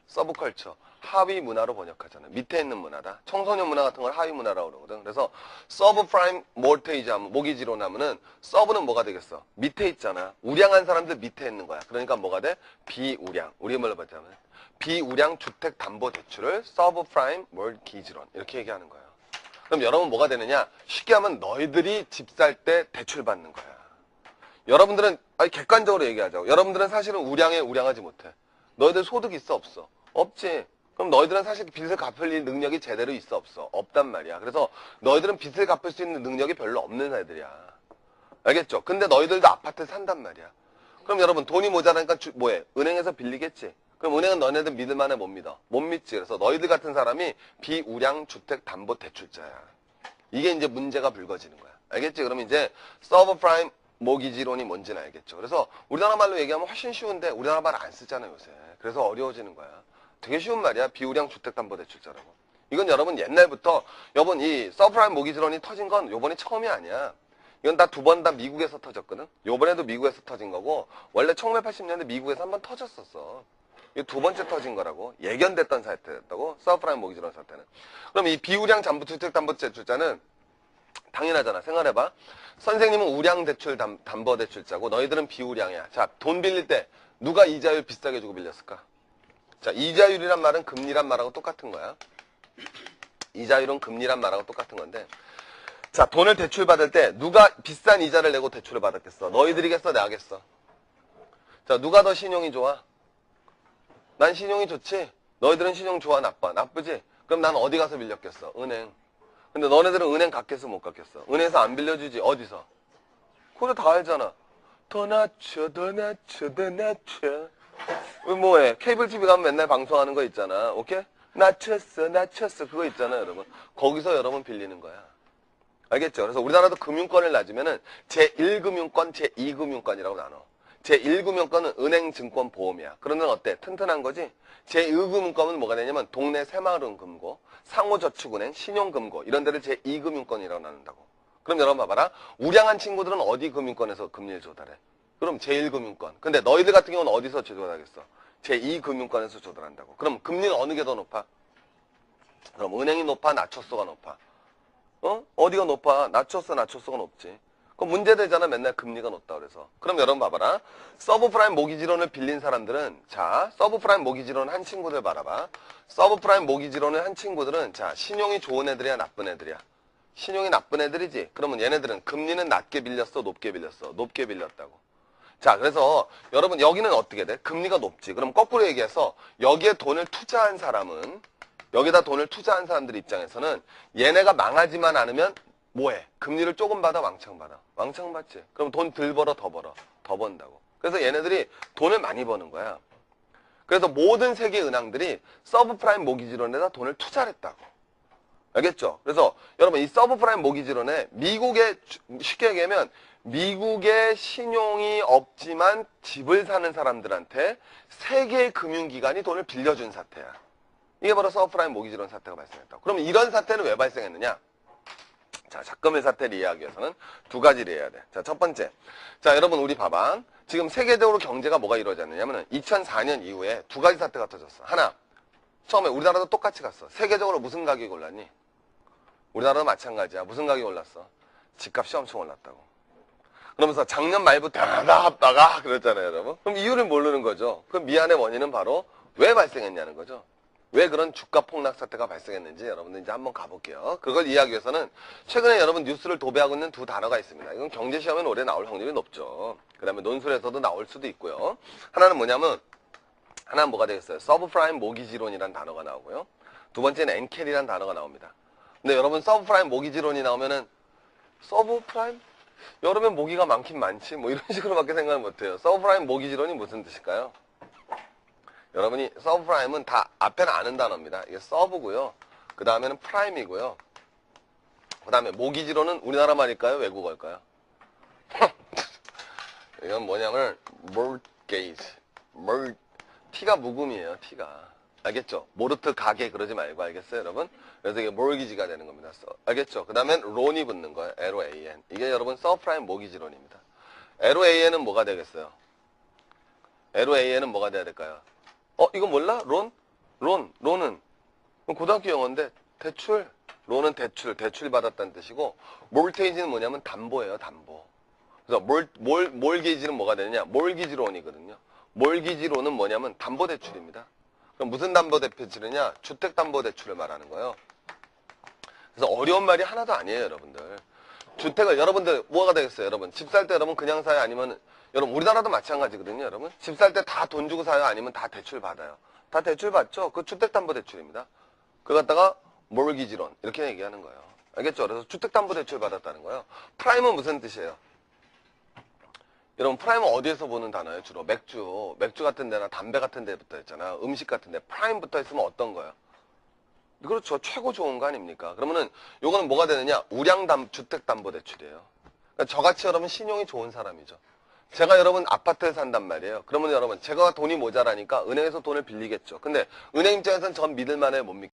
서브컬처. 하위 문화로 번역하잖아. 밑에 있는 문화다. 청소년 문화 같은 걸 하위 문화라고 그러거든. 그래서 서브프라임 모르테이지 하면 모기지론 하면은 서브는 뭐가 되겠어? 밑에 있잖아. 우량한 사람들 밑에 있는 거야. 그러니까 뭐가 돼? 비우량. 우리 말로 봤자면 비우량 주택 담보 대출을 서브프라임 모기지론 이렇게 얘기하는 거야. 그럼 여러분 뭐가 되느냐? 쉽게 하면 너희들이 집 살 때 대출 받는 거야. 여러분들은 객관적으로 얘기하자고. 여러분들은 사실은 우량에 우량하지 못해. 너희들 소득 있어 없어? 없지. 그럼 너희들은 사실 빚을 갚을 능력이 제대로 있어 없어? 없단 말이야. 그래서 너희들은 빚을 갚을 수 있는 능력이 별로 없는 애들이야. 알겠죠? 근데 너희들도 아파트 산단 말이야. 그럼 여러분 돈이 모자라니까 뭐해? 은행에서 빌리겠지. 그럼 은행은 너네들 믿을 만해 못 믿어? 못 믿지. 그래서 너희들 같은 사람이 비우량 주택 담보 대출자야. 이게 이제 문제가 불거지는 거야. 알겠지? 그럼 이제 서브프라임 모기지론이 뭔지는 알겠죠. 그래서 우리나라 말로 얘기하면 훨씬 쉬운데 우리나라 말 안 쓰잖아요, 요새. 그래서 어려워지는 거야. 되게 쉬운 말이야. 비우량 주택담보대출자라고. 이건 여러분 옛날부터 여러분 이 서브프라임 모기지론이 터진 건 요번이 처음이 아니야. 이건 다 두 번 다 미국에서 터졌거든. 요번에도 미국에서 터진 거고 원래 1980년대 미국에서 한번 터졌었어. 이거 두 번째 터진 거라고. 예견됐던 사태였다고. 서브프라임 모기지론 사태는. 그럼 이 비우량 주택담보대출자는 당연하잖아. 생각해봐. 선생님은 우량 대출 담보대출자고 너희들은 비우량이야. 자, 돈 빌릴 때 누가 이자율 비싸게 주고 빌렸을까? 자, 이자율이란 말은 금리란 말하고 똑같은 거야. 이자율은 금리란 말하고 똑같은 건데 자, 돈을 대출받을 때 누가 비싼 이자를 내고 대출을 받았겠어? 너희들이겠어? 내가겠어? 자, 누가 더 신용이 좋아? 난 신용이 좋지? 너희들은 신용 좋아? 나빠? 나쁘지? 그럼 난 어디 가서 빌렸겠어? 은행. 근데 너네들은 은행 갔겠어? 못 갔겠어? 은행에서 안 빌려주지? 어디서? 그거 다 알잖아. 더 낮춰, 더 낮춰, 더 낮춰. 뭐해? 케이블 TV 가면 맨날 방송하는 거 있잖아. 오케이? 낮췄어, 낮췄어. 그거 있잖아, 여러분. 거기서 여러분 빌리는 거야. 알겠죠? 그래서 우리나라도 금융권을 낮으면은 제1금융권, 제2금융권이라고 나눠. 제1금융권은 은행, 증권, 보험이야. 그런 데는 어때? 튼튼한 거지? 제2금융권은 뭐가 되냐면 동네 새마을금고, 상호저축은행, 신용금고 이런 데를 제2금융권이라고 나눈다고. 그럼 여러분 봐봐라. 우량한 친구들은 어디 금융권에서 금리를 조달해? 그럼 제1금융권. 근데 너희들 같은 경우는 어디서 조달하겠어? 제2금융권에서 조달한다고. 그럼 금리는 어느 게 더 높아? 그럼 은행이 높아? 낮췄어가 높아? 어디가 높아? 낮췄어가 높지. 그럼 문제되잖아. 맨날 금리가 높다 그래서. 그럼 여러분 봐봐라. 서브프라임 모기지론을 빌린 사람들은 자, 서브프라임 모기지론 한 친구들 바라봐. 서브프라임 모기지론을 한 친구들은 자, 신용이 좋은 애들이야, 나쁜 애들이야? 신용이 나쁜 애들이지. 그러면 얘네들은 금리는 낮게 빌렸어, 높게 빌렸어? 높게 빌렸다고. 자, 그래서 여러분 여기는 어떻게 돼? 금리가 높지. 그럼 거꾸로 얘기해서 여기에 돈을 투자한 사람은 여기다 돈을 투자한 사람들 입장에서는 얘네가 망하지만 않으면 뭐해? 금리를 조금 받아, 왕창 받아? 왕창 받지. 그럼 돈 덜 벌어, 더 벌어? 더 번다고. 그래서 얘네들이 돈을 많이 버는 거야. 그래서 모든 세계 은행들이 서브프라임 모기지론에다 돈을 투자를 했다고. 알겠죠? 그래서 여러분 이 서브프라임 모기지론에 미국의 쉽게 얘기하면 미국의 신용이 없지만 집을 사는 사람들한테 세계 금융기관이 돈을 빌려준 사태야. 이게 바로 서브프라임 모기지론 사태가 발생했다고. 그럼 이런 사태는 왜 발생했느냐? 자, 자금의 사태를 이해하기 위해서는 두 가지를 해야 돼. 자, 첫 번째. 자, 여러분 우리 봐봐. 지금 세계적으로 경제가 뭐가 이루어졌느냐면 2004년 이후에 두 가지 사태가 터졌어. 하나, 처음에 우리나라도 똑같이 갔어. 세계적으로 무슨 가격이 올랐니? 우리나라도 마찬가지야. 무슨 가격이 올랐어? 집값이 엄청 올랐다고. 그러면서 작년 말부터 나갔다가 그랬잖아요, 여러분. 그럼 이유를 모르는 거죠. 그럼 미안의 원인은 바로 왜 발생했냐는 거죠. 왜 그런 주가 폭락 사태가 발생했는지 여러분들 이제 한번 가볼게요. 그걸 이해하기 위해서는 최근에 여러분 뉴스를 도배하고 있는 두 단어가 있습니다. 이건 경제시험에 올해 나올 확률이 높죠. 그 다음에 논술에서도 나올 수도 있고요. 하나는 뭐냐면 하나는 뭐가 되겠어요? 서브프라임 모기지론이라는 단어가 나오고요. 두 번째는 엔켈이라는 단어가 나옵니다. 근데 여러분 서브프라임 모기지론이 나오면은 서브프라임? 여름엔 모기가 많긴 많지. 뭐 이런 식으로밖에 생각을 못해요. 서브프라임 모기지론이 무슨 뜻일까요? 여러분이 서브프라임은 다 앞에는 아는 단어입니다. 이게 서브고요. 그 다음에는 프라임이고요. 그 다음에 모기지론은 우리나라 말일까요? 외국어일까요? 이건 뭐냐면 mortgage. T가 묵음이에요. T가. 알겠죠? 모르트 가게 그러지 말고 알겠어요, 여러분? 그래서 이게 mortgage가 되는 겁니다. 알겠죠? 그 다음엔 론이 붙는 거예요. LOAN. 이게 여러분 서브프라임 모기지론입니다. LOAN은 뭐가 되겠어요? LOAN은 뭐가 돼야 될까요? 이거 몰라? 론은 고등학교 영어인데 대출. 론은 대출 받았다는 뜻이고 mortgage는 뭐냐면 담보예요, 담보. 그래서 mortgage는 뭐가 되느냐? mortgage 론이거든요. mortgage 론은 뭐냐면 담보 대출입니다. 그럼 무슨 담보 대출이냐? 주택 담보 대출을 말하는 거예요. 그래서 어려운 말이 하나도 아니에요, 여러분들. 주택을 여러분들 뭐가 되겠어요, 여러분? 집 살 때 여러분 그냥 사요? 아니면 여러분 우리나라도 마찬가지거든요, 여러분. 집 살 때 다 돈 주고 사요? 아니면 다 대출 받아요? 다 대출 받죠? 그 주택 담보 대출입니다. 그거 갖다가 mortgage 론 이렇게 얘기하는 거예요. 알겠죠? 그래서 주택 담보 대출 받았다는 거예요. 프라임은 무슨 뜻이에요? 여러분 프라임은 어디에서 보는 단어예요? 주로 맥주 같은 데나 담배 같은 데 붙어 있잖아. 음식 같은 데 프라임 붙어 있으면 어떤 거예요? 그렇죠. 최고 좋은 거 아닙니까? 그러면은 요거는 뭐가 되느냐? 주택담보대출이에요. 그러니까 저같이 여러분 신용이 좋은 사람이죠. 제가 여러분 아파트에 산단 말이에요. 그러면 여러분 제가 돈이 모자라니까 은행에서 돈을 빌리겠죠. 근데 은행 입장에서는 전 믿을만해요, 못 믿.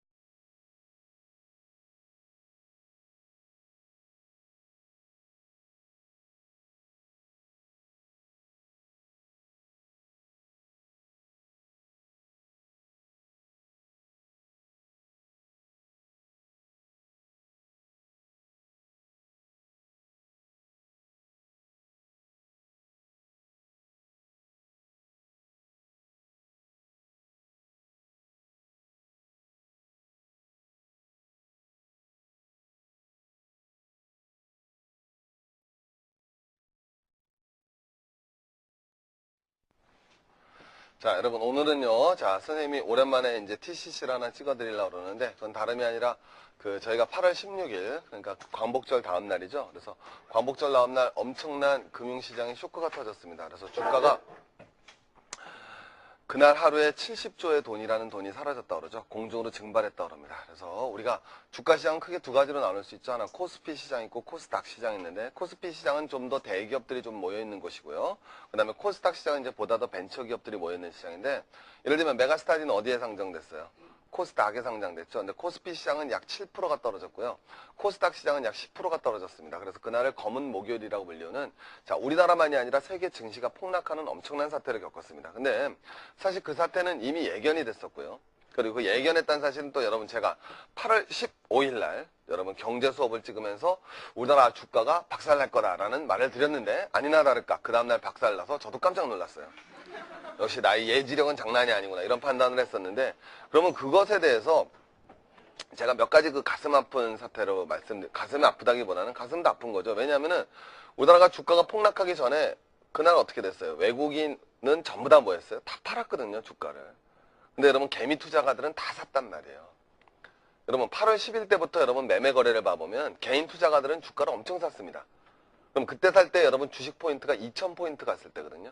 자, 여러분 오늘은요. 자, 선생님이 오랜만에 이제 TCC를 하나 찍어드리려고 그러는데 그건 다름이 아니라 저희가 8월 16일 그러니까 광복절 다음 날이죠. 그래서 광복절 다음 날 엄청난 금융시장에 쇼크가 터졌습니다. 그래서 주가가 그날 하루에 70조의 돈이라는 돈이 사라졌다 그러죠. 공중으로 증발했다 그럽니다. 그래서 우리가 주가 시장은 크게 두 가지로 나눌 수 있죠. 하나 코스피 시장 있고 코스닥 시장 있는데 코스피 시장은 좀 더 대기업들이 좀 모여 있는 곳이고요. 그다음에 코스닥 시장은 이제 보다 더 벤처 기업들이 모여 있는 시장인데 예를 들면 메가스타디는 어디에 상장됐어요? 코스닥에 상장됐죠. 근데 코스피 시장은 약 7%가 떨어졌고요. 코스닥 시장은 약 10%가 떨어졌습니다. 그래서 그날을 검은 목요일이라고 불리우는 자, 우리나라만이 아니라 세계 증시가 폭락하는 엄청난 사태를 겪었습니다. 근데 사실 그 사태는 이미 예견이 됐었고요. 그리고 그 예견했다는 사실은 또 여러분 제가 8월 15일 날 여러분 경제 수업을 찍으면서 우리나라 주가가 박살날 거다라는 말을 드렸는데 아니나 다를까 그 다음날 박살나서 저도 깜짝 놀랐어요. 역시 나의 예지력은 장난이 아니구나 이런 판단을 했었는데 그러면 그것에 대해서 제가 몇 가지 그 가슴 아픈 사태로 가슴이 아프다기보다는 가슴도 아픈 거죠. 왜냐하면은 우리나라가 주가가 폭락하기 전에 그날 어떻게 됐어요? 외국인은 전부 다 뭐였어요? 다 팔았거든요, 주가를. 근데 여러분 개미 투자가들은 다 샀단 말이에요. 여러분 8월 10일 때부터 여러분 매매 거래를 봐보면 개인 투자가들은 주가를 엄청 샀습니다. 그럼 그때 살 때 여러분 주식 포인트가 2,000포인트 갔을 때거든요.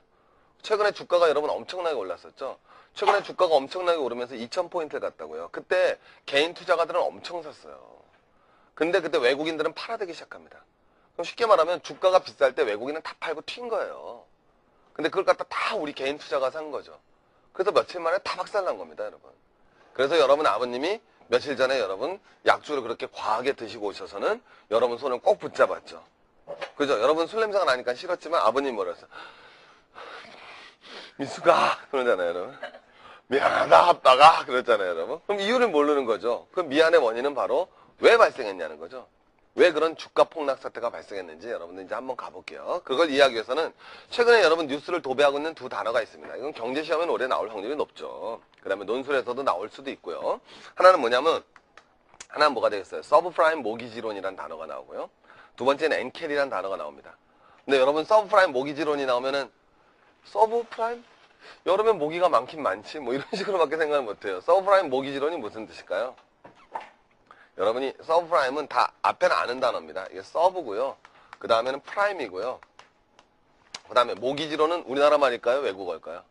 최근에 주가가 여러분 엄청나게 올랐었죠. 최근에 주가가 엄청나게 오르면서 2,000포인트를 갔다고요. 그때 개인 투자가들은 엄청 샀어요. 근데 그때 외국인들은 팔아대기 시작합니다. 그럼 쉽게 말하면 주가가 비쌀 때 외국인은 다 팔고 튄 거예요. 근데 그걸 갖다 다 우리 개인 투자가 산 거죠. 그래서 며칠 만에 다 박살난 겁니다, 여러분. 그래서 여러분 아버님이 며칠 전에 여러분 약주를 그렇게 과하게 드시고 오셔서는 여러분 손을 꼭 붙잡았죠. 그죠? 여러분 술 냄새가 나니까 싫었지만 아버님 뭐랬어요? 미수가 그러잖아요, 여러분. 미안하다 아빠가 그랬잖아요, 여러분. 그럼 이유를 모르는 거죠. 그 미안의 원인은 바로 왜 발생했냐는 거죠. 왜 그런 주가 폭락 사태가 발생했는지 여러분들 이제 한번 가볼게요. 그걸 이해하기 위해서는 최근에 여러분 뉴스를 도배하고 있는 두 단어가 있습니다. 이건 경제시험엔 올해 나올 확률이 높죠. 그 다음에 논술에서도 나올 수도 있고요. 하나는 뭐냐면 하나는 뭐가 되겠어요? 서브프라임 모기지론이라는 단어가 나오고요. 두 번째는 엔켈이라는 단어가 나옵니다. 근데 여러분 서브프라임 모기지론이 나오면은 서브프라임? 여름엔 모기가 많긴 많지 뭐 이런 식으로밖에 생각을 못해요. 서브프라임 모기지론이 무슨 뜻일까요? 여러분이 서브프라임은 다 앞에는 아는 단어입니다. 이게 서브고요. 그 다음에는 프라임이고요. 그 다음에 모기지로는 우리나라 말일까요? 외국어일까요?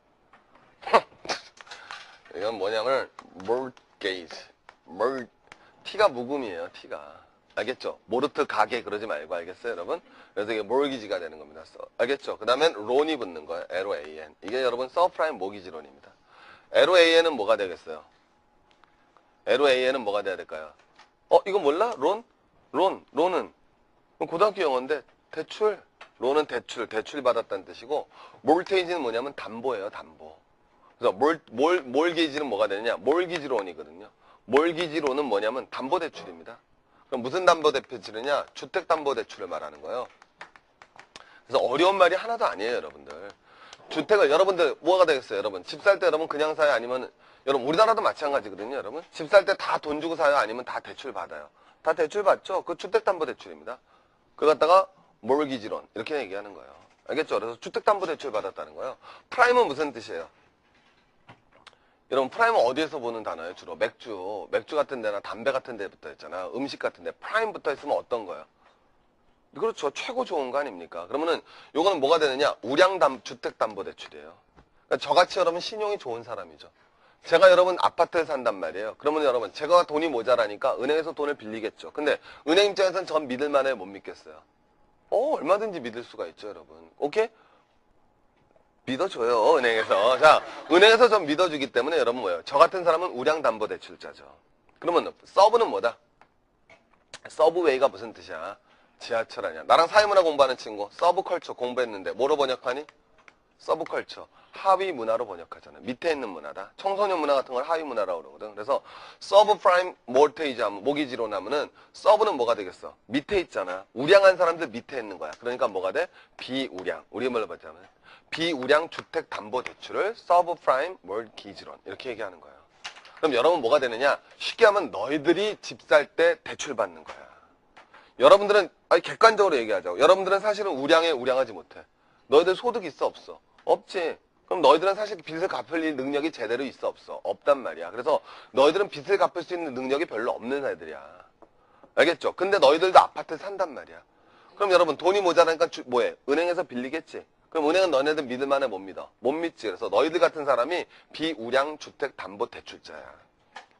이건 뭐냐면 mortgage. T가 묵음이에요. T가. 알겠죠? 모르트 가게 그러지 말고 알겠어요, 여러분? 그래서 이게 mortgage가 되는 겁니다. 알겠죠? 그 다음엔 론이 붙는 거예요. LOAN. 이게 여러분 서브프라임 모기지론입니다. LOAN은 뭐가 되겠어요? LOAN은 뭐가 돼야 될까요? 이거 몰라? 론은 고등학교 영어인데 대출. 론은 대출 받았다는 뜻이고, 몰테이지는 뭐냐면 담보예요, 담보. 그래서 몰기지는 뭐가 되느냐? 몰기지론이거든요. 몰기지론은 뭐냐면 담보대출입니다. 그럼 무슨 담보대출이냐? 주택담보대출을 말하는 거예요. 그래서 어려운 말이 하나도 아니에요, 여러분들. 주택을 여러분들 뭐가 되겠어요, 여러분? 집 살 때 여러분 그냥 사요? 아니면 여러분 우리나라도 마찬가지거든요, 여러분. 집 살 때 다 돈 주고 사요? 아니면 다 대출 받아요? 다 대출 받죠? 그 주택담보대출입니다. 그걸 갖다가 몰기지론 이렇게 얘기하는 거예요. 알겠죠? 그래서 주택담보대출 받았다는 거예요. 프라임은 무슨 뜻이에요? 여러분 프라임은 어디에서 보는 단어예요? 주로 맥주 같은 데나 담배 같은 데 붙어 있잖아. 음식 같은 데 프라임 붙어 있으면 어떤 거예요? 그렇죠. 최고 좋은 거 아닙니까? 그러면은 요거는 뭐가 되느냐? 주택담보대출이에요. 그러니까 저같이 여러분 신용이 좋은 사람이죠. 제가 여러분 아파트에 산단 말이에요. 그러면 여러분 제가 돈이 모자라니까 은행에서 돈을 빌리겠죠. 근데 은행 입장에서는 전 믿을만해요? 못 믿겠어요? 얼마든지 믿을 수가 있죠, 여러분. 오케이? 믿어줘요, 은행에서. 자, 은행에서 좀 믿어주기 때문에 여러분 뭐예요? 저 같은 사람은 우량담보대출자죠. 그러면 서브는 뭐다? 서브웨이가 무슨 뜻이야? 지하철 아니야. 나랑 사회문화 공부하는 친구, 서브컬처 공부했는데 뭐로 번역하니? 서브컬처. 하위 문화로 번역하잖아요. 밑에 있는 문화다. 청소년 문화 같은 걸 하위 문화라고 그러거든. 그래서 서브프라임 모르테이지 하면, 모기지론 하면은 서브는 뭐가 되겠어? 밑에 있잖아. 우량한 사람들 밑에 있는 거야. 그러니까 뭐가 돼? 비우량. 우리 말로 봤자면 비우량 주택담보대출을 서브프라임 모기지론 이렇게 얘기하는 거예요. 그럼 여러분 뭐가 되느냐? 쉽게 하면 너희들이 집 살 때 대출 받는 거야. 여러분들은 객관적으로 얘기하자고. 여러분들은 사실은 우량하지 못해. 너희들 소득 있어 없어? 없지. 그럼 너희들은 사실 빚을 갚을 능력이 제대로 있어 없어? 없단 말이야. 그래서 너희들은 빚을 갚을 수 있는 능력이 별로 없는 애들이야. 알겠죠? 근데 너희들도 아파트에 산단 말이야. 그럼 여러분 돈이 모자라니까 뭐해? 은행에서 빌리겠지. 그럼 은행은 너네들 믿을만해? 못 믿어? 못 믿지. 그래서 너희들 같은 사람이 비우량 주택담보대출자야.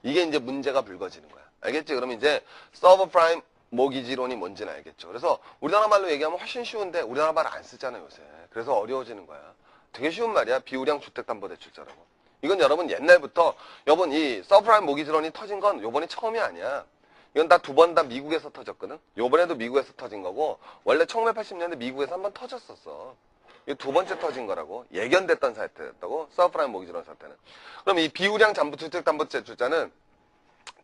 이게 이제 문제가 불거지는 거야. 알겠지? 그럼 이제 서브프라임 모기지론이 뭔지는 알겠죠. 그래서 우리나라 말로 얘기하면 훨씬 쉬운데 우리나라 말 안 쓰잖아요, 요새. 그래서 어려워지는 거야. 되게 쉬운 말이야. 비우량 주택담보대출자라고. 이건 여러분 옛날부터 여러분 이 서브프라임 모기지론이 터진 건 요번이 처음이 아니야. 이건 다 두 번 다 미국에서 터졌거든. 요번에도 미국에서 터진 거고 원래 1980년대 미국에서 한번 터졌었어. 이게 두 번째 터진 거라고. 예견됐던 사태였다고. 서브프라임 모기지론 사태는. 그럼 이 비우량 주택담보대출자는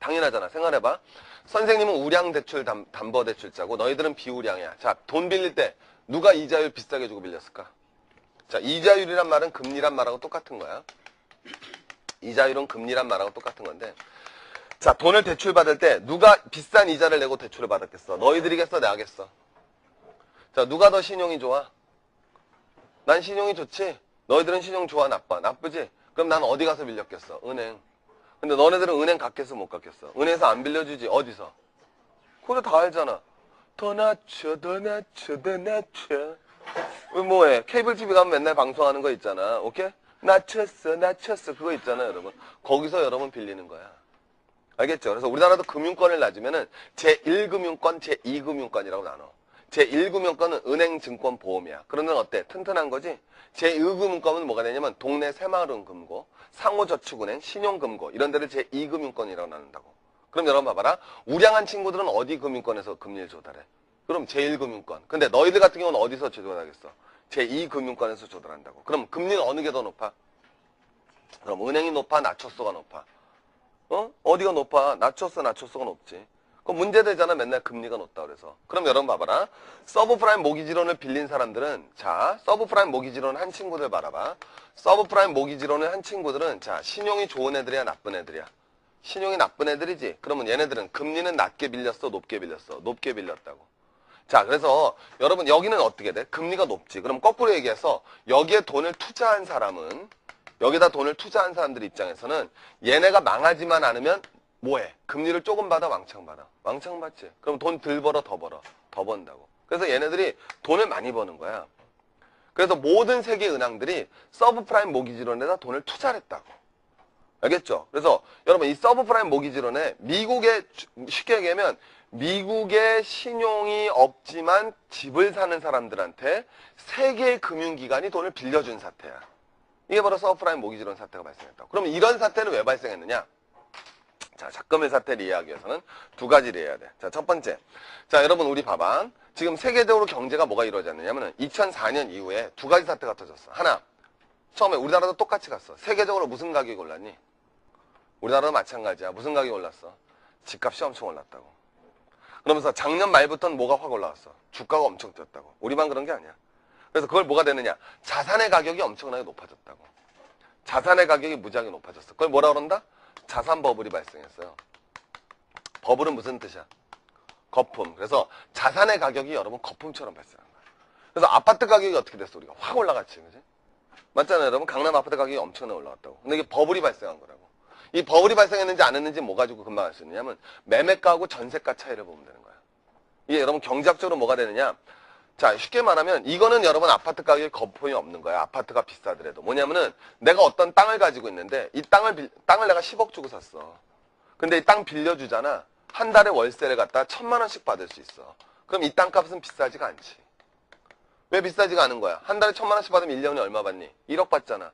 당연하잖아. 생각해봐. 선생님은 우량 대출 담보대출자고 너희들은 비우량이야. 자, 돈 빌릴 때 누가 이자율 비싸게 주고 빌렸을까? 자, 이자율이란 말은 금리란 말하고 똑같은 거야. 이자율은 금리란 말하고 똑같은 건데, 자, 돈을 대출받을 때 누가 비싼 이자를 내고 대출을 받았겠어? 너희들이겠어? 내가겠어? 자, 누가 더 신용이 좋아? 난 신용이 좋지? 너희들은 신용 좋아? 나빠? 나쁘지? 그럼 난 어디 가서 빌렸겠어? 은행. 근데 너네들은 은행 갔겠어? 못 갔겠어? 은행에서 안 빌려주지? 어디서? 그거 다 알잖아. 더 낮춰, 더 낮춰, 더 낮춰. 뭐해? 케이블 TV 가면 맨날 방송하는 거 있잖아. 오케이? 낮췄어, 낮췄어. 그거 있잖아, 여러분. 거기서 여러분 빌리는 거야. 알겠죠? 그래서 우리나라도 금융권을 낮으면은 제1금융권, 제2금융권이라고 나눠. 제1금융권은 은행, 증권, 보험이야. 그런 데는 어때? 튼튼한 거지? 제2금융권은 뭐가 되냐면 동네 새마을은금고, 상호저축은행, 신용금고 이런 데를 제2금융권이라고 나눈다고. 그럼 여러분 봐봐라. 우량한 친구들은 어디 금융권에서 금리를 조달해? 그럼 제1금융권. 근데 너희들 같은 경우는 어디서 조달하겠어? 제2금융권에서 조달한다고. 그럼 금리는 어느 게 더 높아? 그럼 은행이 높아? 낮췄어가 높아? 어디가 높아? 낮췄어가 높지. 그럼 문제되잖아. 맨날 금리가 높다 그래서. 그럼 여러분 봐봐라. 서브프라임 모기지론을 빌린 사람들은, 자, 서브프라임 모기지론 한 친구들 봐라봐. 서브프라임 모기지론을 한 친구들은, 자, 신용이 좋은 애들이야, 나쁜 애들이야? 신용이 나쁜 애들이지. 그러면 얘네들은 금리는 낮게 빌렸어, 높게 빌렸어? 높게 빌렸다고. 자, 그래서 여러분 여기는 어떻게 돼? 금리가 높지. 그럼 거꾸로 얘기해서 여기에 돈을 투자한 사람은, 여기다 돈을 투자한 사람들 입장에서는 얘네가 망하지만 않으면 뭐해? 금리를 조금 받아, 왕창 받아? 왕창 받지. 그럼 돈 덜 벌어, 더 벌어? 더 번다고. 그래서 얘네들이 돈을 많이 버는 거야. 그래서 모든 세계 은행들이 서브프라임 모기지론에다 돈을 투자를 했다고. 알겠죠? 그래서 여러분 이 서브프라임 모기지론에 미국의, 쉽게 얘기하면 미국의 신용이 없지만 집을 사는 사람들한테 세계 금융기관이 돈을 빌려준 사태야. 이게 바로 서브프라임 모기지론 사태가 발생했다고. 그럼 이런 사태는 왜 발생했느냐? 자, 자금의 사태를 이해하기 위해서는 두 가지를 해야 돼. 자, 첫 번째. 자, 여러분 우리 봐봐. 지금 세계적으로 경제가 뭐가 이루어졌느냐면 2004년 이후에 두 가지 사태가 터졌어. 하나, 처음에 우리나라도 똑같이 갔어. 세계적으로 무슨 가격이 올랐니? 우리나라도 마찬가지야. 무슨 가격이 올랐어? 집값이 엄청 올랐다고. 그러면서 작년 말부터는 뭐가 확 올라왔어? 주가가 엄청 뛰었다고. 우리만 그런 게 아니야. 그래서 그걸 뭐가 되느냐? 자산의 가격이 엄청나게 높아졌다고. 자산의 가격이 무지하게 높아졌어. 그걸 뭐라 그런다? 자산 버블이 발생했어요. 버블은 무슨 뜻이야? 거품. 그래서 자산의 가격이 여러분 거품처럼 발생한 거야. 그래서 아파트 가격이 어떻게 됐어? 우리가 확 올라갔지. 그지? 맞잖아요. 여러분 강남 아파트 가격이 엄청나게 올라갔다고. 근데 이게 버블이 발생한 거라고. 이 버블이 발생했는지 안 했는지 뭐 가지고 금방 알 수 있느냐면 매매가하고 전세가 차이를 보면 되는 거야. 이게 여러분 경제학적으로 뭐가 되느냐? 자, 쉽게 말하면 이거는 여러분 아파트 가격에 거품이 없는 거야. 아파트가 비싸더라도. 뭐냐면은 내가 어떤 땅을 가지고 있는데 이 땅을 내가 10억 주고 샀어. 근데 이 땅 빌려주잖아. 한 달에 월세를 갖다 1,000만 원씩 받을 수 있어. 그럼 이 땅값은 비싸지가 않지. 왜 비싸지가 않은 거야? 한 달에 1,000만 원씩 받으면 1년에 얼마 받니? 1억 받잖아.